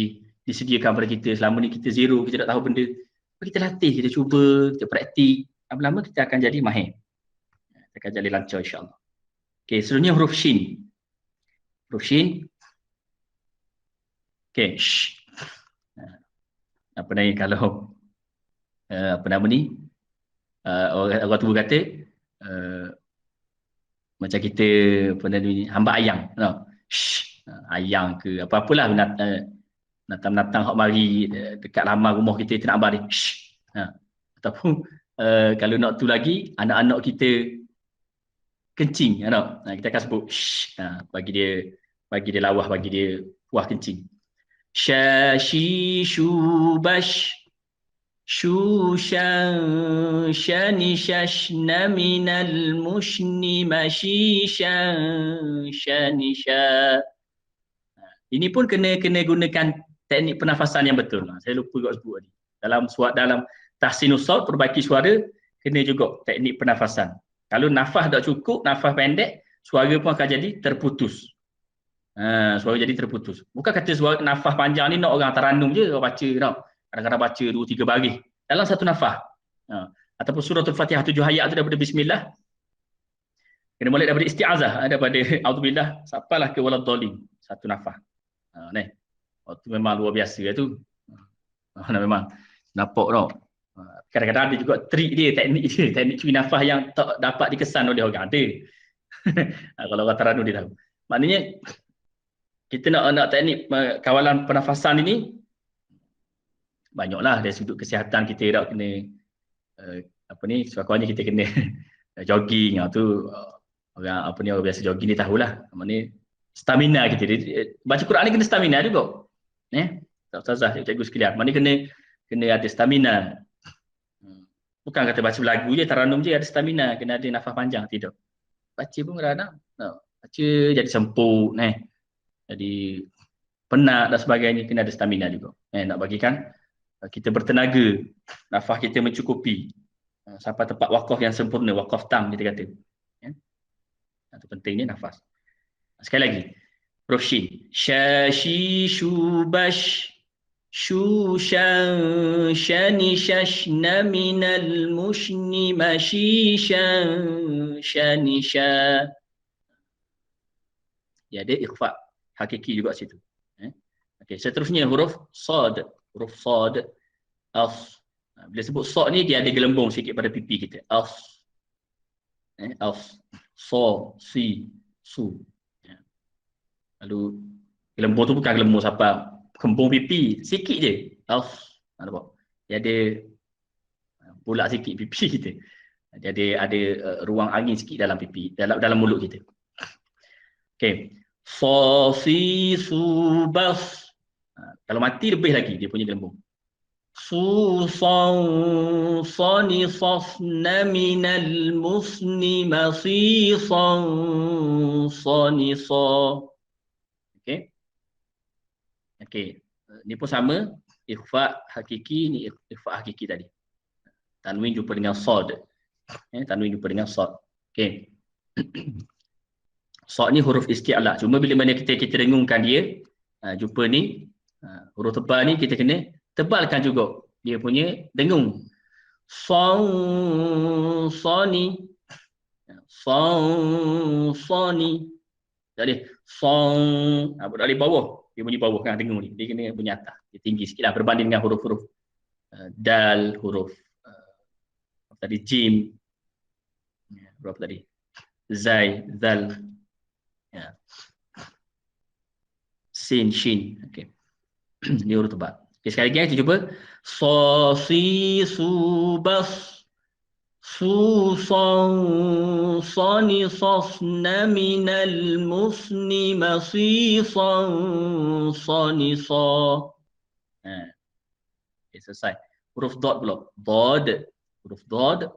disediakan pada kita. Selama ni kita zero, kita tak tahu benda. Kita latih, kita cuba, kita praktik. Lama-lama kita akan jadi mahir. Kita akan jadi lancar insya-Allah. Okey, seterusnya huruf shin. Huruf shin. Okey, kalau orang tua kata macam kita hamba ayang, ayang ke apa-apalah binatang-binatang hok mari dekat laman rumah kita nak ambar dia. Ataupun kalau nak tu lagi anak-anak kita kencing, kita akan sebut bagi dia lawah, bagi dia puas kencing. Syashi syubash Shushan shani shashna minal mushni mashishan shanisha. Ini pun kena gunakan teknik pernafasan yang betul. Saya lupa juga sebut tadi. Dalam tahsinus saut, perbaiki suara, kena juga teknik pernafasan. Kalau nafas tak cukup, nafas pendek, suara pun akan jadi terputus. Suara jadi terputus. Bukan kata suara nafas panjang ni nak orang taranum je orang baca. Kadang-kadang baca 2-3 baris dalam satu nafas. ataupun suratul Fatihah 7 ayat tu daripada bismillah. Kena molek daripada isti'azah, daripada auzubillah sampailah ke waladhdallin, satu nafas. Ni. Waktu memang luar biasa tu. Memang nampak tau. Kadang-kadang ada juga trik dia, teknik curi nafas yang tak dapat dikesan oleh orang ada. Kalau orang Terengganu dia tahu. Maknanya kita nak teknik kawalan pernafasan ini banyaklah dari sudut kesihatan kita dah kena sekurang-kurangnya kita kena jogging tu orang orang biasa jogging ni tahulah. Maknanya stamina kita. Baca Quran ni kena stamina juga. Ustazah, cikgu sekalian. Maknanya kena ada stamina. Bukan kata baca lagu je, taranum je ada stamina, kena ada nafas panjang, tidak. Baca pun kadang-kadang. Baca jadi semput, jadi penat dan sebagainya, kena ada stamina juga. Nak bagikan kita bertenaga, nafas kita mencukupi sampai tempat wakaf yang sempurna, wakaf tam kita kata. Itu pentingnya nafas. Sekali lagi. Huruf shin. Syashi syubash shushan shani shashna minal mushni mashishan shani sha. Ya, ada ikhfa hakiki juga situ. Okey, seterusnya huruf sad. Huruf sad. As. Bila sebut sad ni dia ada gelembung sikit pada pipi kita. As. As. So, si, su. Lalu gelembung tu bukan gelembung sampai kembung pipi, sikit je. Nampak? Dia ada bulat sikit pipi kita. Dia ada ruang angin sikit dalam pipi, dalam mulut kita. Okey. So, si, su, bas. Kalau mati lebih lagi dia punya gelembung. Su, son, soni, sosna, minal, musni, masi, son, soni, so. Okey. Ni pun sama, ikhfa hakiki, ni ikhfa hakiki tadi. Tanwin jumpa dengan sad. Tanwin jumpa dengan sad. Okey. Sad ni huruf isti'la. Cuma bila mana kita dengungkan dia, jumpa ni, huruf tebal ni kita kena tebalkan juga dia punya dengung. Son, soni. Son, soni. Jadi, son, dari bawah. Dia bunyi bawah kan dengung ni. Dia kena bunyi atas. Dia tinggi sikit lah berbanding dengan huruf-huruf dal, huruf tadi jim. Huruf tadi zai, zal. Sin, shin. Okey. Ni huruf tebal. Okay, sekali lagi kita cuba. So, si, su, bas. Su, son, soni, sosna, minal, musni, masi, son, soni, so. Okay, selesai. Huruf dot pula. Dod. Huruf dod.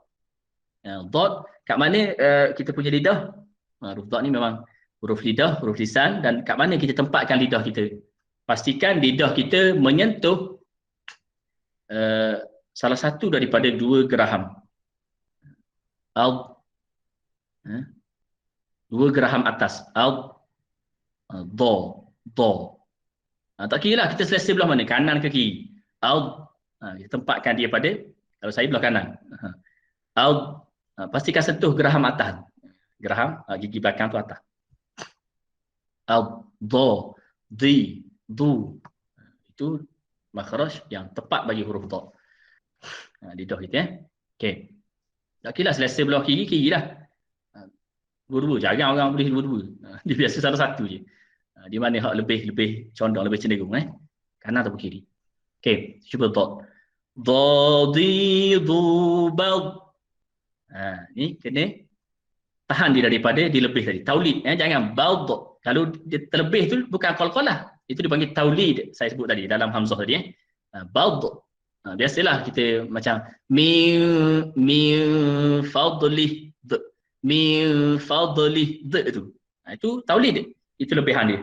Dot, kat mana kita punya lidah? Huruf dot ni memang huruf lidah, huruf lisan. Dan kat mana kita tempatkan lidah kita? Pastikan lidah kita menyentuh salah satu daripada dua geraham. Dua geraham atas. Do. Tak kira lah kita selesa belah mana, kanan ke kiri. Kita tempatkan dia pada, kalau saya belah kanan. Pastikan sentuh geraham atas. Geraham gigi belakang tu atas. Do, di, du. Itu makhraj yang tepat bagi huruf do. Lidah kita. Okey. Tak kira lah selesa belah kiri lah. Dua-dua, jarang orang boleh dua-dua. Dia biasa salah satu je. Di mana hak lebih condong, lebih cenderung. Kanan atau kiri. Okey, cuba dot. Dodi, du, bad. Ni kena tahan dia daripada dilebih tadi. Taulid. Jangan bad. Kalau dia terlebih tu bukan qalqalah. Itu dipanggil taulid. Saya sebut tadi dalam hamzah tadi. Bad. Biasalah kita macam min fadlih tu. Itu taulid. Itu lebihan dia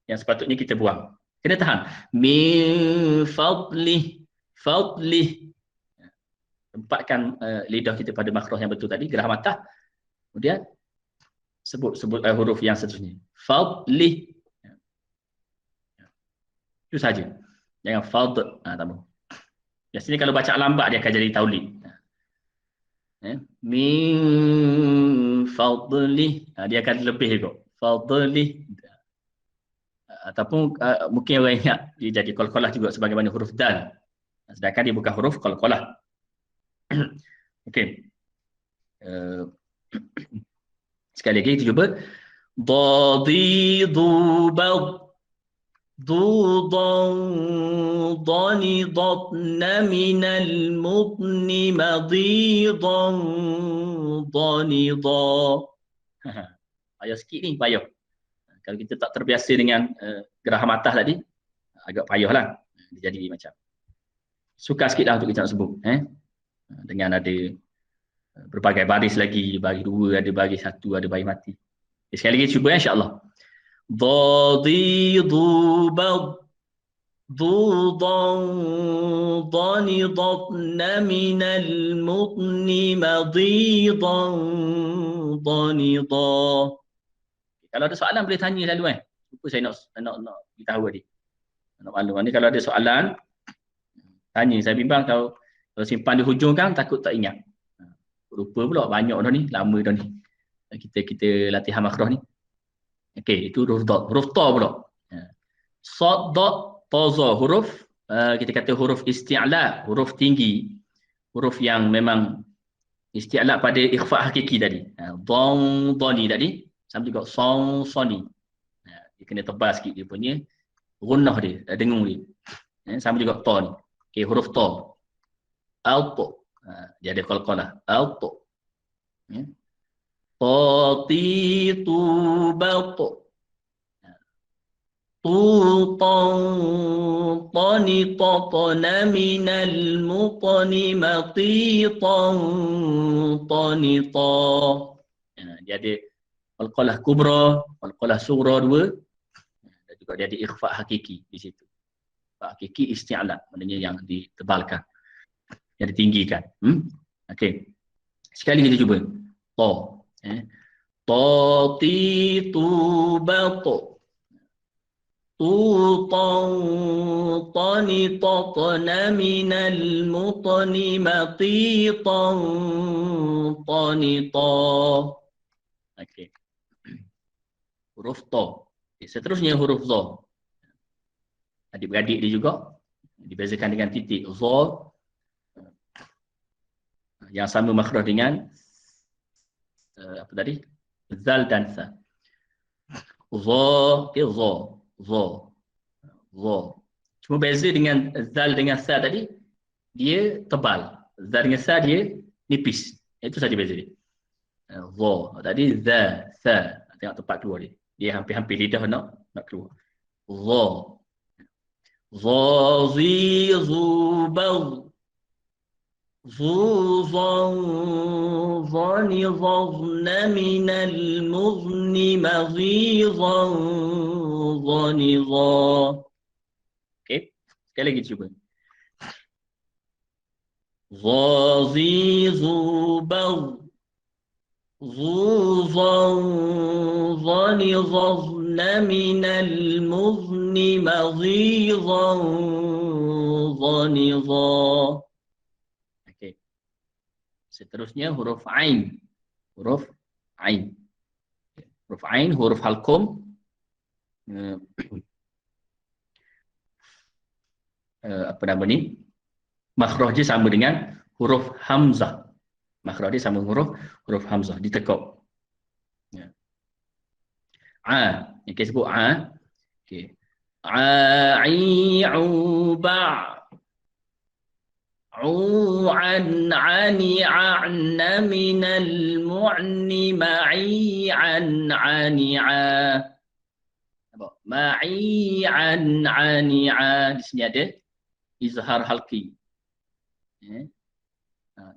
yang sepatutnya kita buang. Kena tahan. Min fadlih. Tempatkan lidah kita pada makhraj yang betul tadi, geraham atas. Kemudian sebut huruf yang seterusnya. Fadlih. Itu saja. Jangan fadl. Tak apa. Biasanya kalau baca lambat dia akan jadi taulid. Min fadlih. Dia akan lebih juga. Fadlih. Ataupun mungkin orang ingat dia jadi qalqalah juga sebagaimana huruf dal. Sedangkan dia bukan huruf qalqalah. Okey. Sekali lagi kita cuba. Dadidu bad. Dudan danidatna minal mudni madidan danida. Payah sikit ni, payah. Kalau kita tak terbiasa dengan geraham atas tadi, agak payah lah. Dia jadi macam sukar sikit lah untuk kita nak sebut. Dengan ada berbagai baris lagi, baris 2, ada baris 1, ada baris mati. Sekali lagi cuba insya-Allah. Dadidu bad dudan danidatna minal mudni madidan danida. Kalau ada soalan boleh tanya lalu Lupa saya nak beritahu tadi. Nak malu. Ni kalau ada soalan tanya. Saya bimbang kalau simpan di hujung kan takut tak ingat. Lupa pula banyak dah ni, lama dah ni. Kita latihan makhraj ni. Okey, itu huruf dot. Huruf ta pula. Sad dot ta za huruf kita kata huruf isti'la, huruf tinggi. Huruf yang memang isti'la pada ikhfa hakiki tadi. Dong doni tadi sama juga song soni. Dia kena tebal sikit dia punya gunnah dia, dengung dia. Sama juga ta ni. Okey, huruf ta. Auto. Dia ada qalqalah. Auto. Tatitu bato. Tutan tanitatna minal mutani matitan tanita. Dia ada qalqalah kubra, qalqalah sughra 2. Dan juga dia ada ikhfa hakiki di situ. Ikhfa hakiki isti'la, maknanya yang ditebalkan, yang ditinggikan. Okey. Sekali kita cuba. Ta. Tatitu bato. Tutan tanitatna minal mutani matitan tanita. Okey. Huruf ta. Seterusnya huruf za. Adik-beradik dia juga dibezakan dengan titik. Za yang sama makhraj dengan apa tadi? Zal dan sa. Za, za. Cuma beza dengan zal dengan sa tadi, dia tebal. Zal dengan sa dia nipis. Itu saja beza dia. Za. Tadi za, sa. Tengok tempat keluar dia. Dia hampir-hampir lidah nak keluar. Za. Zazi zubal. Zuzan zanizazna minal muzni mazizan zaniza. Okey, sekali lagi cuba. Zazi zubal. Zuzan zanizazna minal muzni mazizan zaniza. Seterusnya huruf ain. Huruf ain. Huruf ain, huruf halqum. Apa nama ni? Makhraj dia sama dengan huruf hamzah. Makhraj dia sama huruf hamzah, ditekuk. Yang kita sebut okey. Ai'u ba'. U'an 'ani'a'na minal mu'ni ma'i'an 'ani'a. Ma'i'an 'ani'a. Di sini ada izhar halqi.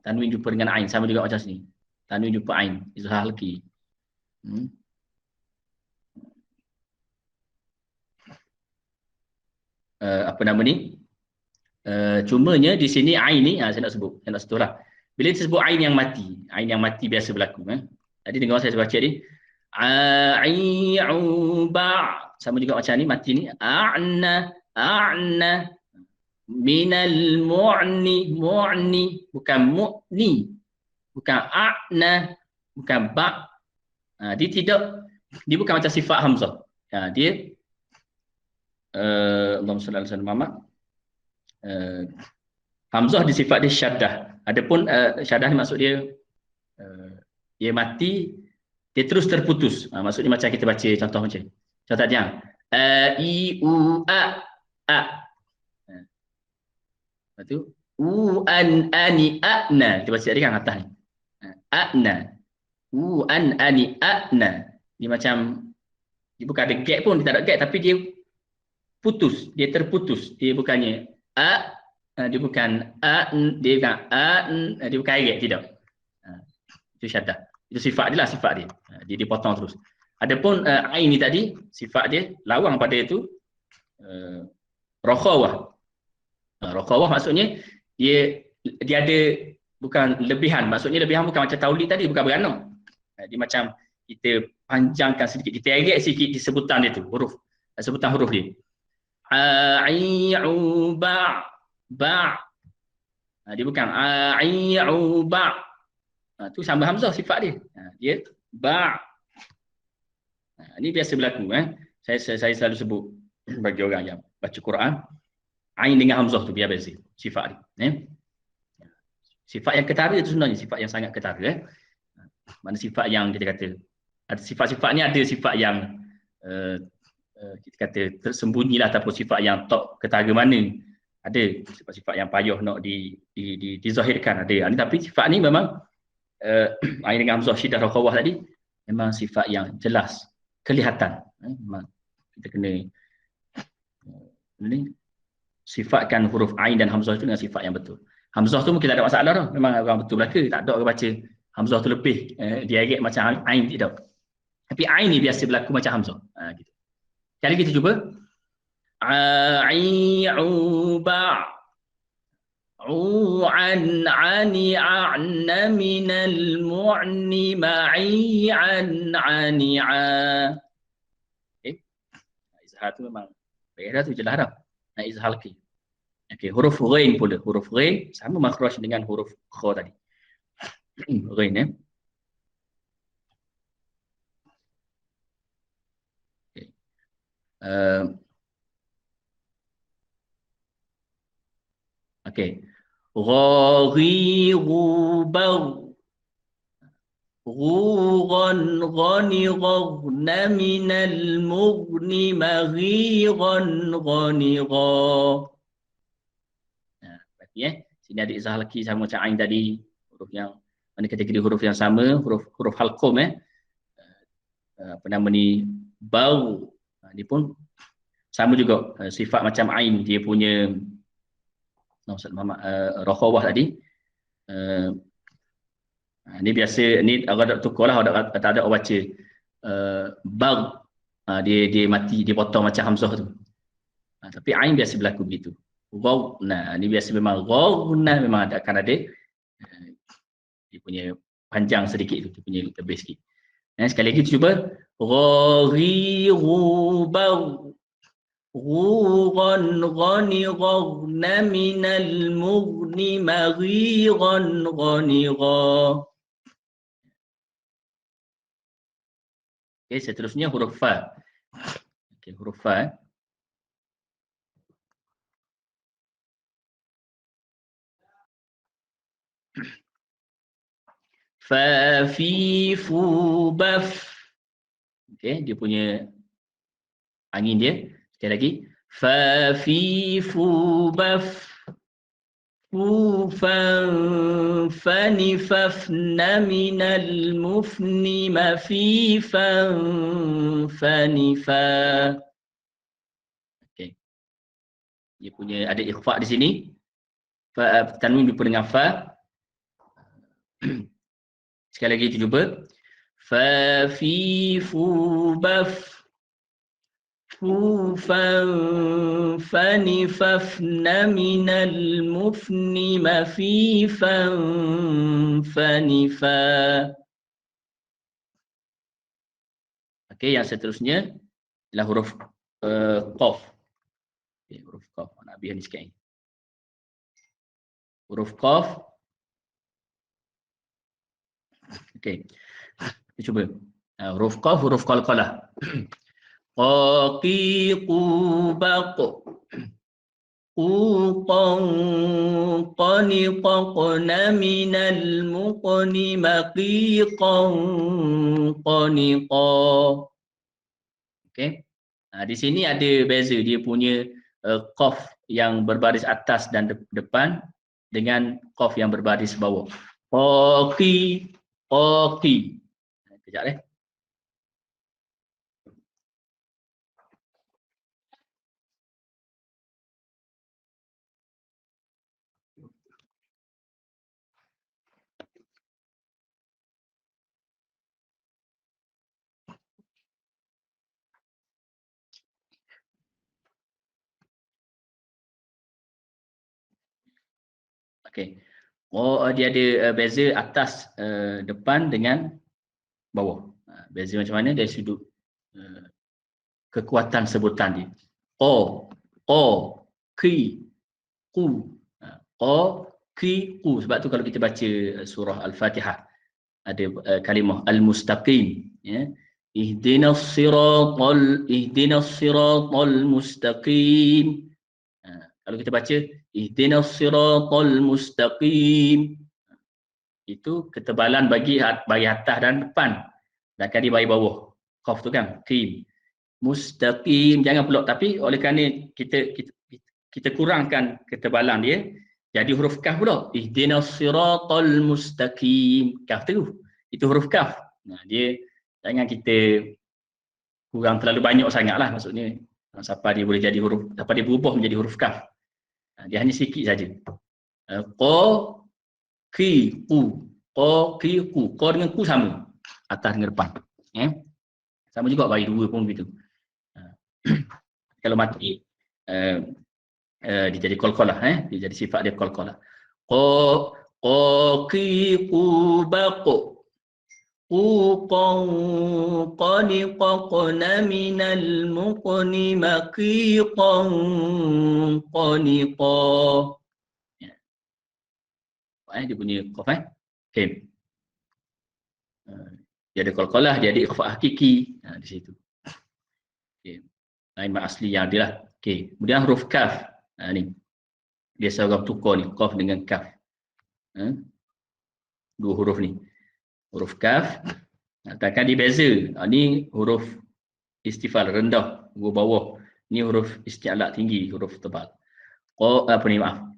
Tanwin jumpa dengan ain sama juga macam sini. Tanwin jumpa ain, izhar halqi. Apa nama ni? Cumanya di sini ain ni saya nak sebutlah. Bila disebut ain yang mati biasa berlaku. Tadi dengar saya baca ni. Ai'u ba' sama juga macam ni mati ni. A'na minal mu'ni bukan mu'ni. bukan a'na, bukan ba. Dia tidak, dia bukan macam sifat hamzah. Dia Allahumma salli ala sayyidina Muhammad. Hamzah di sifat dia syaddah. Adapun syaddah ni maksud dia dia mati, dia terus terputus. Maksudnya macam kita baca contoh macam. Contoh dia. I u a. Lepas tu an ani ana. Kita baca tadi kan atas ni. Ana. An ani ana. Dia macam dia bukan ada gap pun, dia tak ada gap tapi dia putus, dia terputus. Dia bukannya dia bukan dia bukan dia bukan gap, tidak. Itu syaddah. Itu sifat dia lah, sifat dia. Dia dipotong terus. Adapun ain ni tadi, sifat dia lawang pada itu rakhawah. Rakhawah maksudnya dia ada bukan lebihan. Maksudnya lebihan bukan macam taulid tadi, bukan beranam. Dia macam kita panjangkan sedikit, kita agak sikit di sebutan dia tu, huruf. Sebutan huruf dia. Ai'u ba. Dia bukan ai'u ba. Tu sama hamzah sifat dia. Dia ba. Ini biasa berlaku. Saya selalu sebut bagi orang yang baca Quran, ain dengan hamzah tu biar biasa sifat dia. Sifat yang ketara itu sebenarnya sifat yang sangat ketara. Mana sifat yang kita kata ada sifat-sifat ni, ada sifat yang kita kata tersembunyilah ataupun sifat yang tak ketara mana. Ada sifat-sifat yang payah nak dizahirkan, ada. Tapi sifat ni memang ain dengan hamzah syiddah rakhawah tadi memang sifat yang jelas, kelihatan. Memang kita kena sifatkan huruf ain dan hamzah itu dengan sifat yang betul. Hamzah tu mungkin tak ada masalah dah. Memang orang betul belaka, tak ada orang baca hamzah tu lebih diagak macam ain, tidak. Tapi ain ni biasa berlaku macam hamzah. Gitu. Kali kita cuba. Ai'u ba. U'an ani a'na minal mu'ni ma'i'an ani'a. Okay. Izhar tu memang baik dah tu, jelas dah. Nak izhar lagi. Okay, huruf ghain pula. Huruf ghain sama makhraj dengan huruf kha tadi. Ghain Okay. Okay. Ghaghirubar. Ghugan ghani ghagna minal mughni maghiran ghani gha. Sini ada izhar laki sama macam ain tadi, huruf yang mana kategori huruf yang sama, huruf halqum apa nama ni, bau. Dia pun sama juga sifat macam ain, dia punya rakhawah tadi. Ni biasa, ni agak tukar lah, tak ada orang baca bau. Dia mati, dia potong macam hamzah tu. Tapi ain biasa berlaku begitu. Waw, ni biasa memang waw, memang akan ada dia punya panjang sedikit tu, dia punya lebih sikit. Sekali lagi cuba. Ghaghirubar. Ghugan ghani ghagna minal mughni maghiran ghani gha. Okay, seterusnya huruf fa. Okay, huruf fa. Fa fi fu baf. Okay, dia punya angin dia. Sekali lagi. Fa fi fu baf. Fu fan fani fafna minal mufni ma fi fan fani fa. Okay. Dia punya ada ikhfa di sini. Fa tanwin berjumpa dengan fa. Sekali lagi kita cuba. Fa fi fu baf. Fu fan fani fafna minal mufni ma fi fan fani fa. Okey, yang seterusnya adalah huruf qaf. Okay, huruf qaf. Nak habis ni sikit. Huruf qaf Okey. Kita cuba. Huruf qaf, huruf qalqalah. Qaqiqu baq. Quqan qaniqaqna minal muqni maqiqan qaniqa. Okey. Di sini ada beza dia punya qaf yang berbaris atas dan depan dengan qaf yang berbaris bawah. Qaqi, qaqi. Kejap eh. Okey. Dia ada beza atas depan dengan bawah. Beza macam mana dari sudut kekuatan sebutan dia. O, ki, ku. O, ki, ku. Sebab tu kalau kita baca surah Al-Fatihah ada kalimah al-mustaqim, ya. Ihdinas siratal mustaqim. Kalau kita baca ihdinas siratal mustaqim, itu ketebalan bagi atas dan depan, sedangkan di bagi bawah qaf tu kan qim. Mustaqim jangan pula, tapi oleh kerana kita kurangkan ketebalan dia jadi huruf kaf pula. Ihdinas siratal mustaqim, kaf tu itu huruf kaf. Dia jangan kita kurang terlalu banyak sangatlah, maksudnya sampai dia boleh jadi huruf, sampai dia berubah menjadi huruf kaf. Dia hanya sikit saja. Qa ki ku, qa ki ku. Qa dengan ku sama, atas dengan depan. Sama juga bagi dua pun begitu. Kalau mati dia jadi qalqalah, dia jadi sifat dia qalqalah. Qa ki ku baq. Quqan qaniqaqna minal muqni maqiqan qaniqa. Dia punya qaf. Okey. Dia ada qalqalah, dia ada ikhfa hakiki di situ. Okey. Lain mak asli yang dia lah. Okey. Kemudian huruf kaf. Ni. Biasa orang tukar ni, qaf dengan kaf. Dua huruf ni. Huruf kaf, takkan dia beza. Ni huruf istifal rendah, huruf bawah. Ni huruf isti'la tinggi, huruf tebal.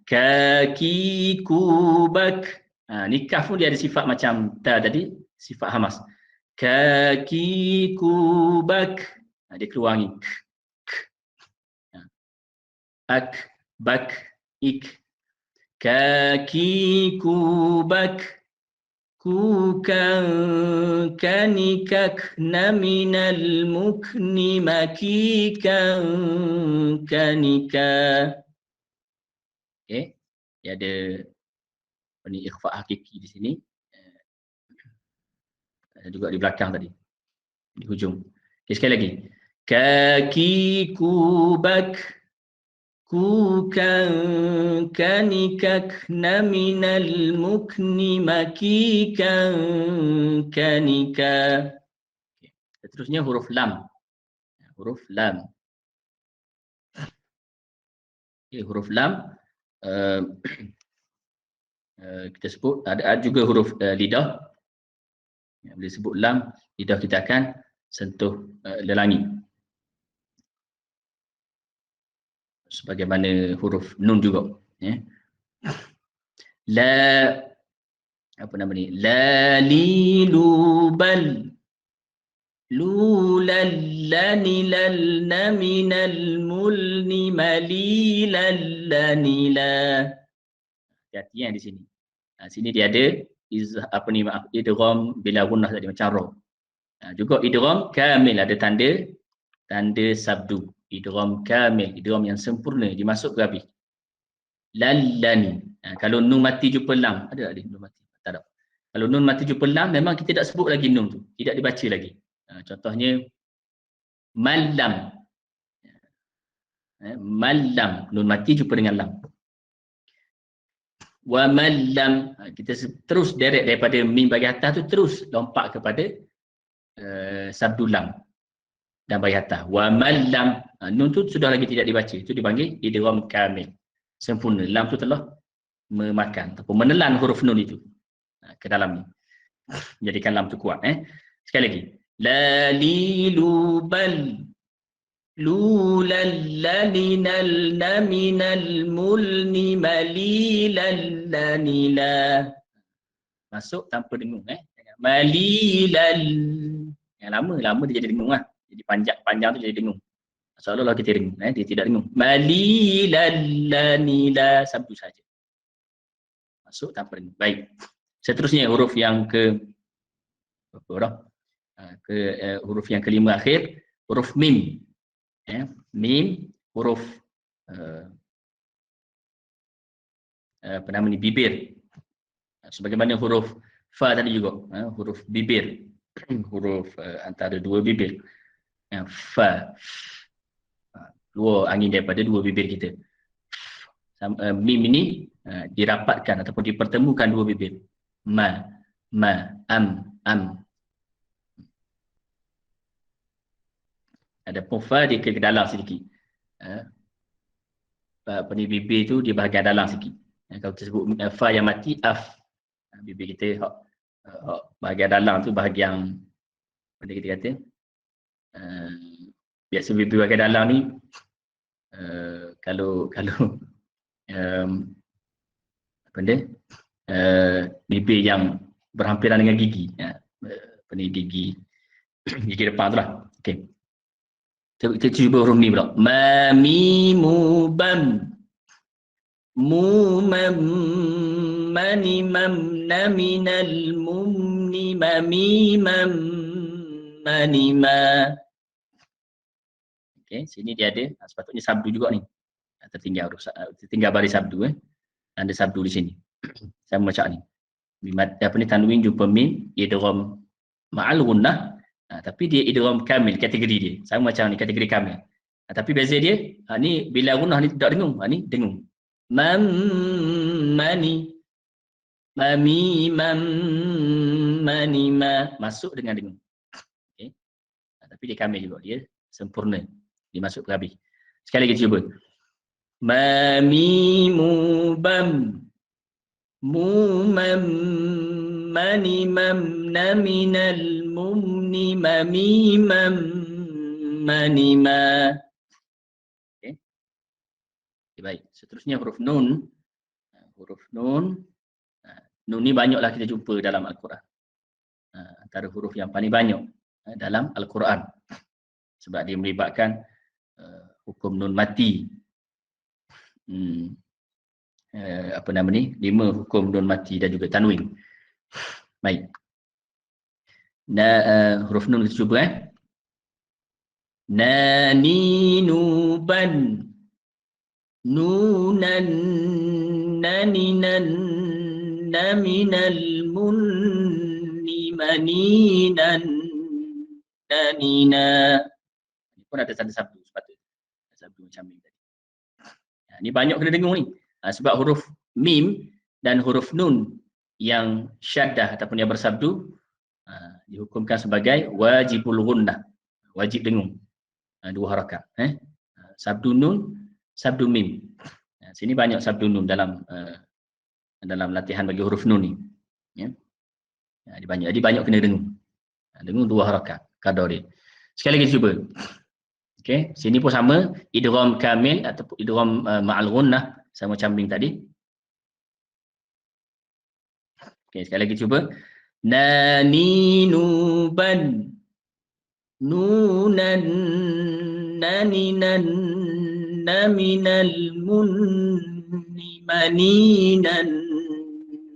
Kaki kubak. Ni kaf pun dia ada sifat macam tadi, sifat hamas. Kaki kubak. Dia keluar ni. Ak, bak, ik. Kaki kubak. Kukan kanikakna minal mukni makikan kanika. Okey, dia ada ni ikhfa hakiki di sini. Juga di belakang tadi, di hujung. Okey, sekali lagi. Kaki kubak kukan kanikakna minal mukni makikan kanika. Seterusnya huruf lam. Huruf lam. Huruf lam kita sebut ada juga huruf lidah. Bila sebut lam, lidah kita akan sentuh lelangi. Sebagaimana huruf nun juga, la, apa nama ni, la li lu bal lu lal lani lal na minal mulni mali lal lani la. Hati-hati di sini. Sini dia ada idgham bila gunnah tadi macam ra. Juga idgham kamil, ada tanda sabdu. Idgham kamil, idgham yang sempurna, dimasuk ke habis. Lallani. Kalau nun mati jumpa lam, ada tak dia nun mati? Tak ada. Kalau nun mati jumpa lam, memang kita tak sebut lagi nun tu, tidak dibaca lagi. Contohnya malam. Malam, nun mati jumpa dengan lam. Wa man lam, kita terus direct daripada mim bagi atas tu terus lompat kepada sabdu lam dan bagi atas. Wa man lam, nun tu sudah lagi tidak dibaca, itu dipanggil idgham kamil, sempurna. Lam tu telah memakan ataupun menelan huruf nun itu ke dalam ni, jadikan lam tu kuat. Sekali lagi, la lilu bal lulal laninal naminal mulni malilal lanila, masuk tanpa dengung. Malilal, yang lama dia jadi dengung lah, jadi panjang tu jadi dengung, seolah-olah kita dengung. Dia tidak dengung. Malilal lanila, sabdu saja, masuk tanpa dengung. Baik, seterusnya huruf yang ke huruf yang kelima akhir, huruf mim. Mim, huruf apa nama ni, bibir, sebagaimana huruf fa tadi juga, huruf bibir, huruf antara dua bibir. Fa, keluar angin daripada dua bibir kita. Mim ini dirapatkan ataupun dipertemukan dua bibir. Ma, am. Ada fa dia ke dalam sedikit. Apa ni, bibir tu di bahagian dalam sikit. Kalau kita sebut fa yang mati, af. Bibir kita bahagian dalam tu, bahagian apa kita kata, biasa bibir bahagian dalam ni kalau apa ni, bibir yang berhampiran dengan gigi, apa ni, gigi depan tu lah. Okey, kita cuba huruf ni pula. Ma mimu bam mu mam mani mam naminal mumni mami mam mani ma. Okey, sini dia ada, sepatutnya sabdu juga ni. Tertinggal baris sabdu. Ada sabdu di sini. Sama macam ni. Apa ni, tanwin jumpa mim, idgham ma'al gunnah. Tapi dia idgham kamil, kategori dia sama macam ni, kategori kamil. Tapi beza dia, ni bila gunnah ni tidak dengung, ni dengung. Mam mani mami mam mani ma, masuk dengan dengung. Okey, tapi dia kamil juga, dia sempurna, dia masuk ke habis. Sekali lagi cuba. Ma mimu bam mu mam mani mam naminal mumni mami mam mani ma. Okey. Baik, seterusnya huruf nun. Huruf nun. Nun ni banyaklah kita jumpa dalam Al-Quran. Antara huruf yang paling banyak dalam Al-Quran. Sebab dia melibatkan hukum nun mati. Apa nama ni? 5 hukum nun mati dan juga tanwin. Baik. Huruf nun kita cuba. Nani nuban nunan naninan naminal munni maninan nanina. Ini pun ada tanda sabdu sepatutnya. Sabdu macam ni tadi. Ini banyak kena dengung ni. Sebab huruf mim dan huruf nun yang syaddah ataupun yang bersabdu dihukumkan sebagai wajibul gunnah, wajib dengung, 2 harakat. Sabdu nun, sabdu mim. Sini banyak sabdu nun dalam latihan bagi huruf nun ni. Dia banyak kena dengung. Dengung 2 harakat kadar dia. Sekali lagi cuba. Okey, sini pun sama, idgham kamil ataupun idgham ma'al gunnah, sama macam mim tadi. Okey, sekali lagi cuba. Nani nuban nunan naninan naminal munni maninan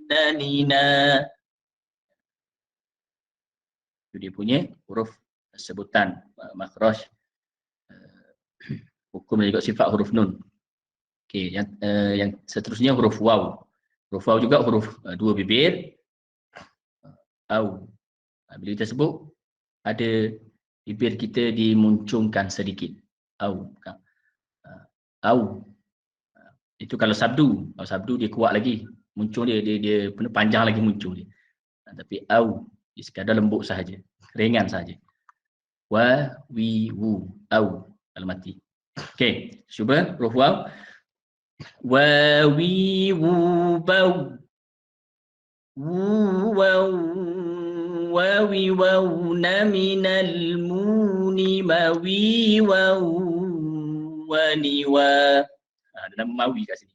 nanina. Itu dia punya huruf sebutan makhraj, hukum dan juga sifat huruf nun. Okey, yang seterusnya huruf waw. Huruf waw juga huruf 2 bibir. Au. Bila kita sebut, ada bibir kita dimuncungkan sedikit. Au. Au. Itu kalau sabdu. Kalau sabdu dia kuat lagi muncul dia panjang lagi muncul dia. Tapi au dia sekadar lembut sahaja, ringan sahaja. Wa, wi, wu, au kalau mati. Okey, cuba huruf waw. Wa, wi, wu, bau. Wu, waw, wawi, wawna minal muni, mawi, waw, wani, wa. Ada nama mawi kat sini.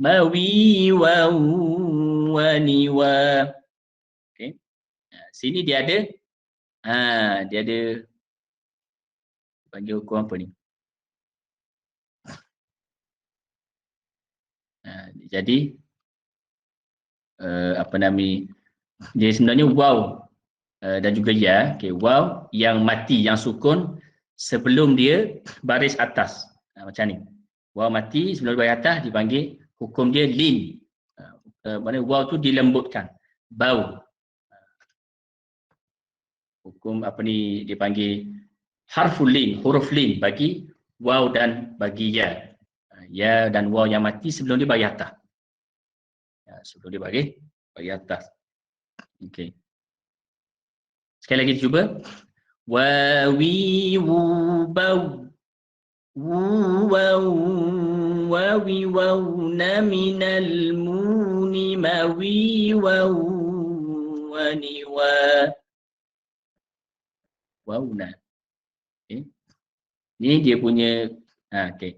Mawi, waw, wani, wa. Okey. Sini dia ada dia ada panggil hukum apa ni? Jadi apa nama dia sebenarnya waw dan juga ya. Okey, waw yang mati, yang sukun sebelum dia baris atas. Macam ni. Waw mati sebelum baris atas dipanggil hukum dia lin. Maknanya waw tu dilembutkan. Bau. Hukum apa ni dipanggil harful lin, huruf lin bagi waw dan bagi ya. Ya dan waw yang mati sebelum dia bagi atas. Sebelum dia bagi atas. Okey. Sekali lagi cuba. Wawi, wu, bau. Wu, waw, wawi, wawna minal muni, mawi, waw, wani, wa. Wawna. Okay. Ini dia punya okey.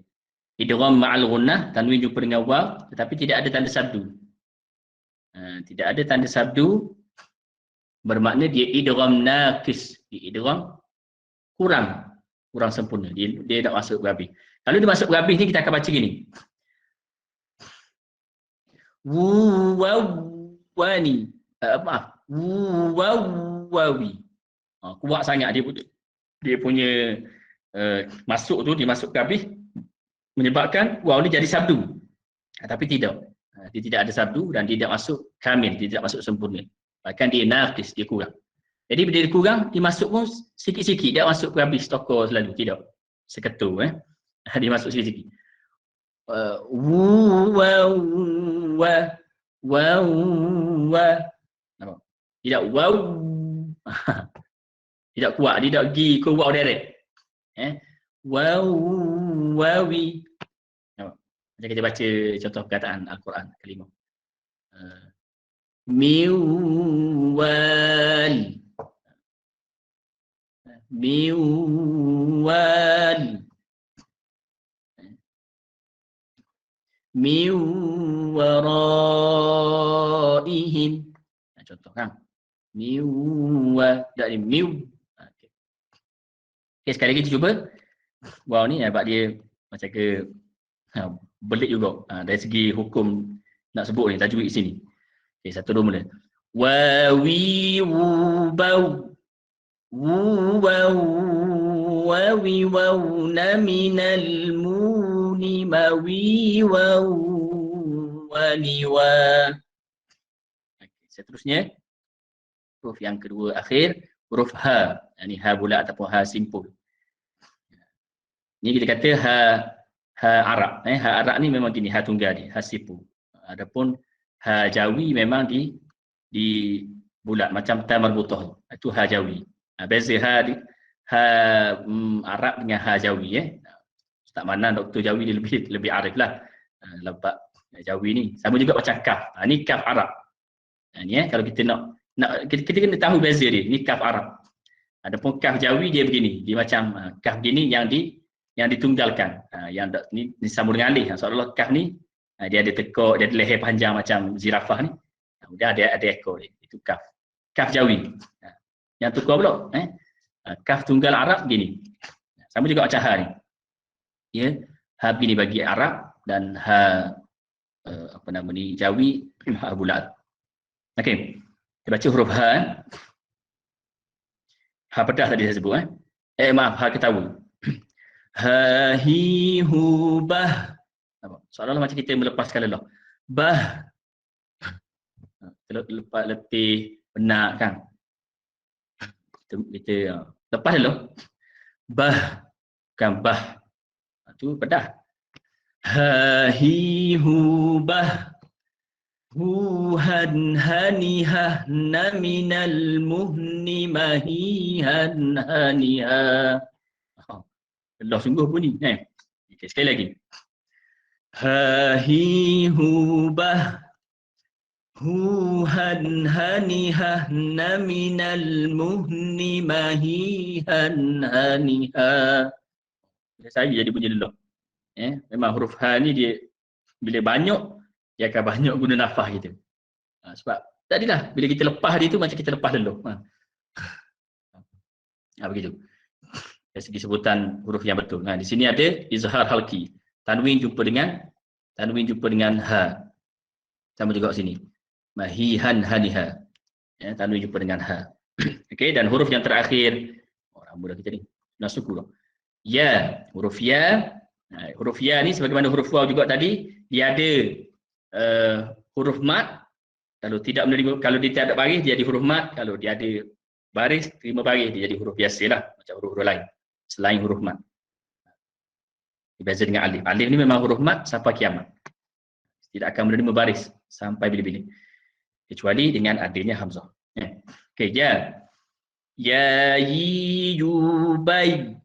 Idgham ma'al ghunnah, tanwin jumpa dengan waw tetapi tidak ada tanda sabdu. Tidak ada tanda sabdu bermakna dia idgham naqis, dia idgham kurang sempurna. Dia tak masuk berhabis. Kalau dia masuk berhabis ni kita akan baca gini. Wu, waw, wani. Maaf. Wu, waw, wawi. Kuat sangat dia punya masuk tu, dia masuk ke habis menyebabkan waw ni jadi sabdu. Tapi tidak. Dia tidak ada sabdu dan dia tidak masuk kamil, dia tidak masuk sempurna. Bahkan dia naqis, dia kurang. Jadi bila dia kurang, dia masuk pun sikit-sikit, dia masuk ke habis toko selalu, tidak. Seketul dia masuk sikit-sikit. Wu, waw, wa, waw, wa. Nampak? Tidak waw. Tidak kuat, dia tidak pergi ke waw direct. Waw, wawi. Macam kita baca contoh perkataan Al-Quran kalimah. Miwal. Miwal. Miwaraihim. Contoh kan. Miwa. Tak ni miw. Okey, sekali lagi cuba. Wow ni nampak dia macam ke belit juga. Dari segi hukum nak sebut ni, tajwid sini. Okey, satu dua mula. Wawi, wubau. Wubau, wawi, wawna minal muni, mawi, waw, wani, wa. Okey, seterusnya huruf yang kedua akhir, huruf ha. Ini ha bulat ataupun ha simpul. Ini kita kata ha Arab. Ha Arab ni memang gini, ha tunggal dia, ha sipu. Adapun ha Jawi memang di bulat macam ta marbutah. Itu ha Jawi. Beza ha Arab dengan ha Jawi tak mana Dr. Jawi dia lebih arif lah. Lafaz Jawi ni sama juga macam kaf. Ni kaf Arab. Ni kalau kita nak kita kena tahu beza dia. Ni kaf Arab. Adapun kaf Jawi dia begini. Dia macam kaf begini yang ditunggalkan. Yang ni disambung dengan alif. Seolah-olah kaf ni dia ada tekuk, dia ada leher panjang macam zirafah ni. Kemudian ada ekor dia. Itu kaf. Kaf Jawi. Yang tukar pula. Kaf tunggal Arab gini. Sama juga macam ha ni. Ya, ha begini bagi Arab dan ha apa nama ni Jawi, ha bulat. Okey. Kita baca huruf ha. Ha pedas tadi saya sebut maaf, ha ketawa. Ha hi hu bah. Seolah-olah macam kita melepaskan lelah. Bah. Lepas letih benak kan. Kita lepas dulu. Bah. Bukan bah. Itu pedas. Ha hi hu bah. Huhan hanihah na minal muhni mahihan haniha. Allah sungguh bunyi. Okay, sekali lagi. Hahi hubah huhan hanihah na minal muhni mahihan haniha. Saya jadi bunyi dulu. Memang huruf ha ni dia bila banyak dia akan banyak guna nafah kita. Sebab tadilah bila kita lepas dia tu macam kita lepas dulu. Begitu. Dari segi sebutan huruf yang betul. Di sini ada izhar halqi. Tanwin jumpa dengan ha. Sama juga kat sini. Mahihan haniha. Tanwin jumpa dengan ha. Okey, dan huruf yang terakhir mudah kita ni. Nasuku lah. Ya, huruf ya. Huruf ya ni sebagaimana huruf waw juga tadi, dia ada huruf mat. Kalau dia tak ada baris dia jadi huruf mat, kalau dia ada baris terima baris dia jadi huruf biasalah macam huruf-huruf lain selain huruf mat. Berbeza dengan alif. Alif ni memang huruf mat sampai kiamat. Tidak akan menerima baris sampai bila-bila. Kecuali dengan adanya hamzah. Okey, ya. Ya yi yu bai.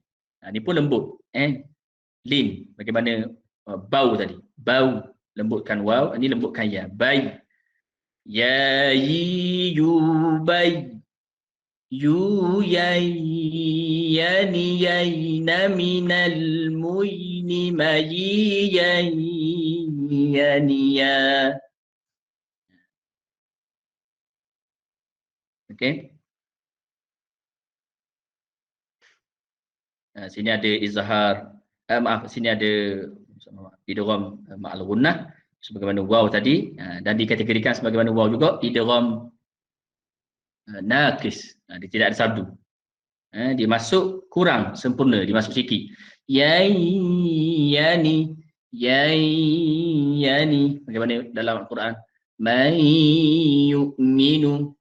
Ni pun lembut. Lin bagaimana bau tadi. Bau lembutkan waw, ini lembutkan ya. Bai. Ya yi yu bai. Yu yai yani yaina minal muini mayi yai yani ya. Okey. Sini ada izhar, sini ada idgham ma'al gunnah sebagaimana waw tadi, dan dikategorikan sebagaimana waw juga idgham naqis. Dia tidak ada sabdu. Dia masuk kurang sempurna, dia masuk sikit. Yani bagaimana dalam Al-Quran, man yu'minu.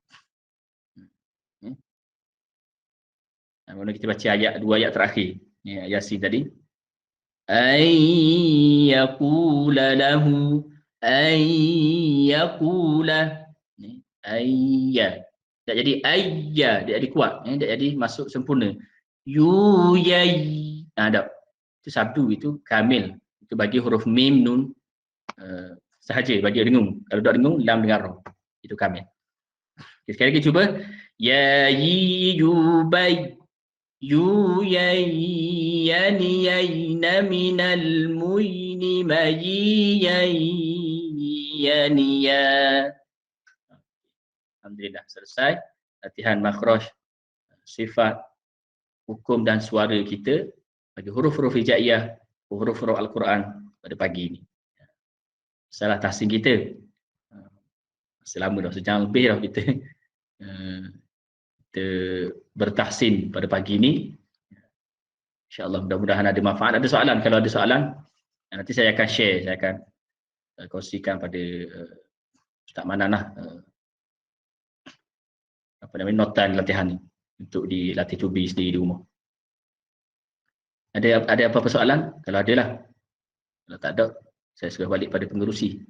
Mana kita baca dua ayat terakhir Yasin tadi, ayyakula lahu ayyakula ayya, tak jadi ayya, dia jadi kuat, dia jadi masuk sempurna. Yuyai, tak, itu sabdu, itu kamil, itu bagi huruf mim nun sahaja, bagi dengung. Kalau tak dengung lam dengan ra, itu kamil. Sekali lagi cuba. Ya yi yubai yu yai yani yaina minal muini mayi yai yani ya. Alhamdulillah, selesai latihan makhraj, sifat, hukum dan suara kita bagi huruf-huruf hijaiyah, huruf-huruf Al-Quran pada pagi ini. Salah tahsin kita masih lama dah, sejam lebih dah kita bertahsin pada pagi ini. InsyaAllah mudah-mudahan ada manfaat. Ada soalan? Kalau ada soalan nanti saya akan share, saya akan kongsikan pada Ustaz Manan lah, apa namanya, notan latihan ni untuk dilatih tubi sendiri di rumah. Ada apa-apa soalan? Kalau ada lah. Kalau tak ada, saya suruh balik pada pengerusi.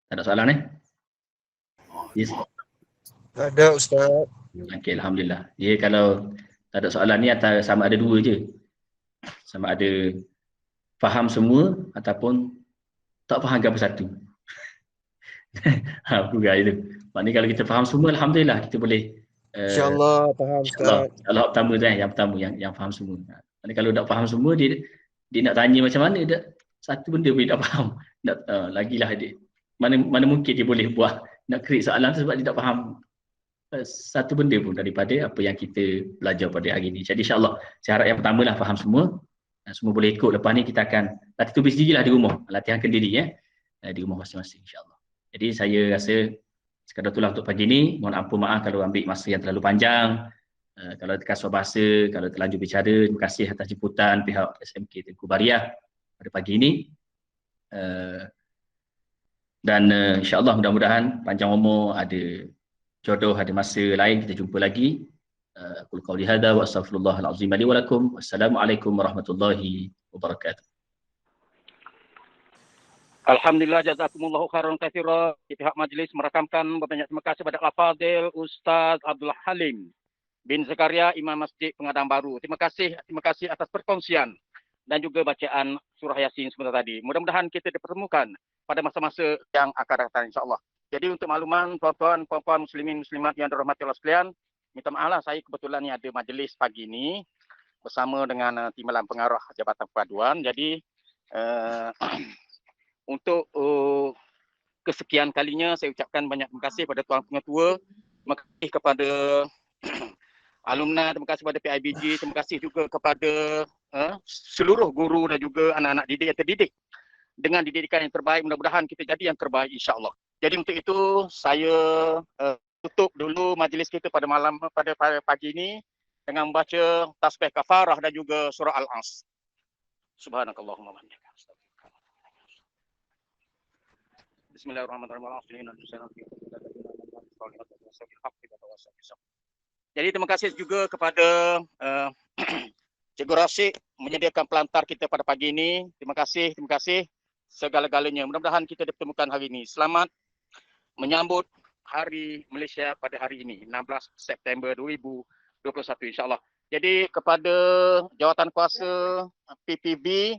Tak ada soalan Yes. Tak ada Ustaz. Okey, alhamdulillah. Dia kalau tak ada soalan ni sama ada dua je. Sama ada faham semua ataupun tak faham apa satu. Bukan itu. Maknanya kalau kita faham semua, alhamdulillah kita boleh InsyaAllah faham Ustaz. Allah pertama tu yang pertama yang faham semua. Maknanya kalau tak faham semua, dia nak tanya macam mana, dia satu benda pun dia tak faham. Lagilah dia mana mungkin dia boleh buat nak create soalan tu sebab dia tak faham satu benda pun daripada apa yang kita belajar pada hari ini. Jadi insyaAllah saya harap yang pertama lah faham semua. Semua boleh ikut. Lepas ni kita akan latih tulis sendirilah di rumah, latihan kendiri di rumah masing-masing insyaAllah. Jadi saya rasa sekadar itulah untuk pagi ini. Mohon ampun maaf kalau ambil masa yang terlalu panjang, kalau terkasar bahasa, kalau terlanjur bicara. Terima kasih atas jemputan pihak SMK Tengku Bariah pada pagi ini. Dan insyaAllah mudah-mudahan panjang umur, ada jodoh, ada masa lain kita jumpa lagi. Aqul qawli hadza wa astaghfirullahal azim li wa lakum. Wassalamualaikum warahmatullahi wabarakatuh. Alhamdulillah, jazakumullahu khairan katsira. Pihak majlis merakamkan berbanyak terima kasih kepada Al-Fadil Ustaz Abdul Halim bin Zakaria, Imam Masjid Pengadaan Baru. Terima kasih atas perkongsian dan juga bacaan surah Yasin sebentar tadi. Mudah-mudahan kita dipertemukan pada masa-masa yang akan datang, insya-Allah. Jadi untuk makluman tuan-tuan, puan-puan, muslimin, muslimat yang dirahmati Allah sekalian, minta maaf lah, saya kebetulan ni ada majlis pagi ini bersama dengan Timbalan Pengarah Jabatan Perpaduan. Jadi untuk kesekian kalinya saya ucapkan banyak terima kasih kepada Tuan Pengetua, terima kasih kepada alumni, terima kasih kepada PIBG, terima kasih juga kepada seluruh guru dan juga anak-anak didik yang terdidik dengan didikan yang terbaik. Mudah-mudahan kita jadi yang terbaik, insya-Allah. Jadi untuk itu saya tutup dulu majlis kita pada pagi ini dengan membaca tasbih kafarah dan juga surah Al-As. Subhanakallahumma wa bihamdika. Bismillahirrahmanirrahim. Jadi terima kasih juga kepada Cikgu Rashid menyediakan pelantar kita pada pagi ini. Terima kasih segala-galanya. Mudah-mudahan kita dipertemukan hari ini. Selamat menyambut Hari Malaysia pada hari ini, 16 September 2021, insya-Allah. Jadi kepada jawatan kuasa PPB,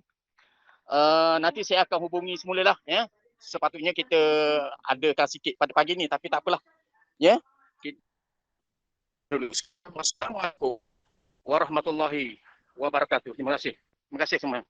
nanti saya akan hubungi semula lah, ya. Sepatutnya kita adakan sikit pada pagi ni, tapi tak apalah. Ya. Assalamualaikum warahmatullahi wabarakatuh. Terima kasih semua.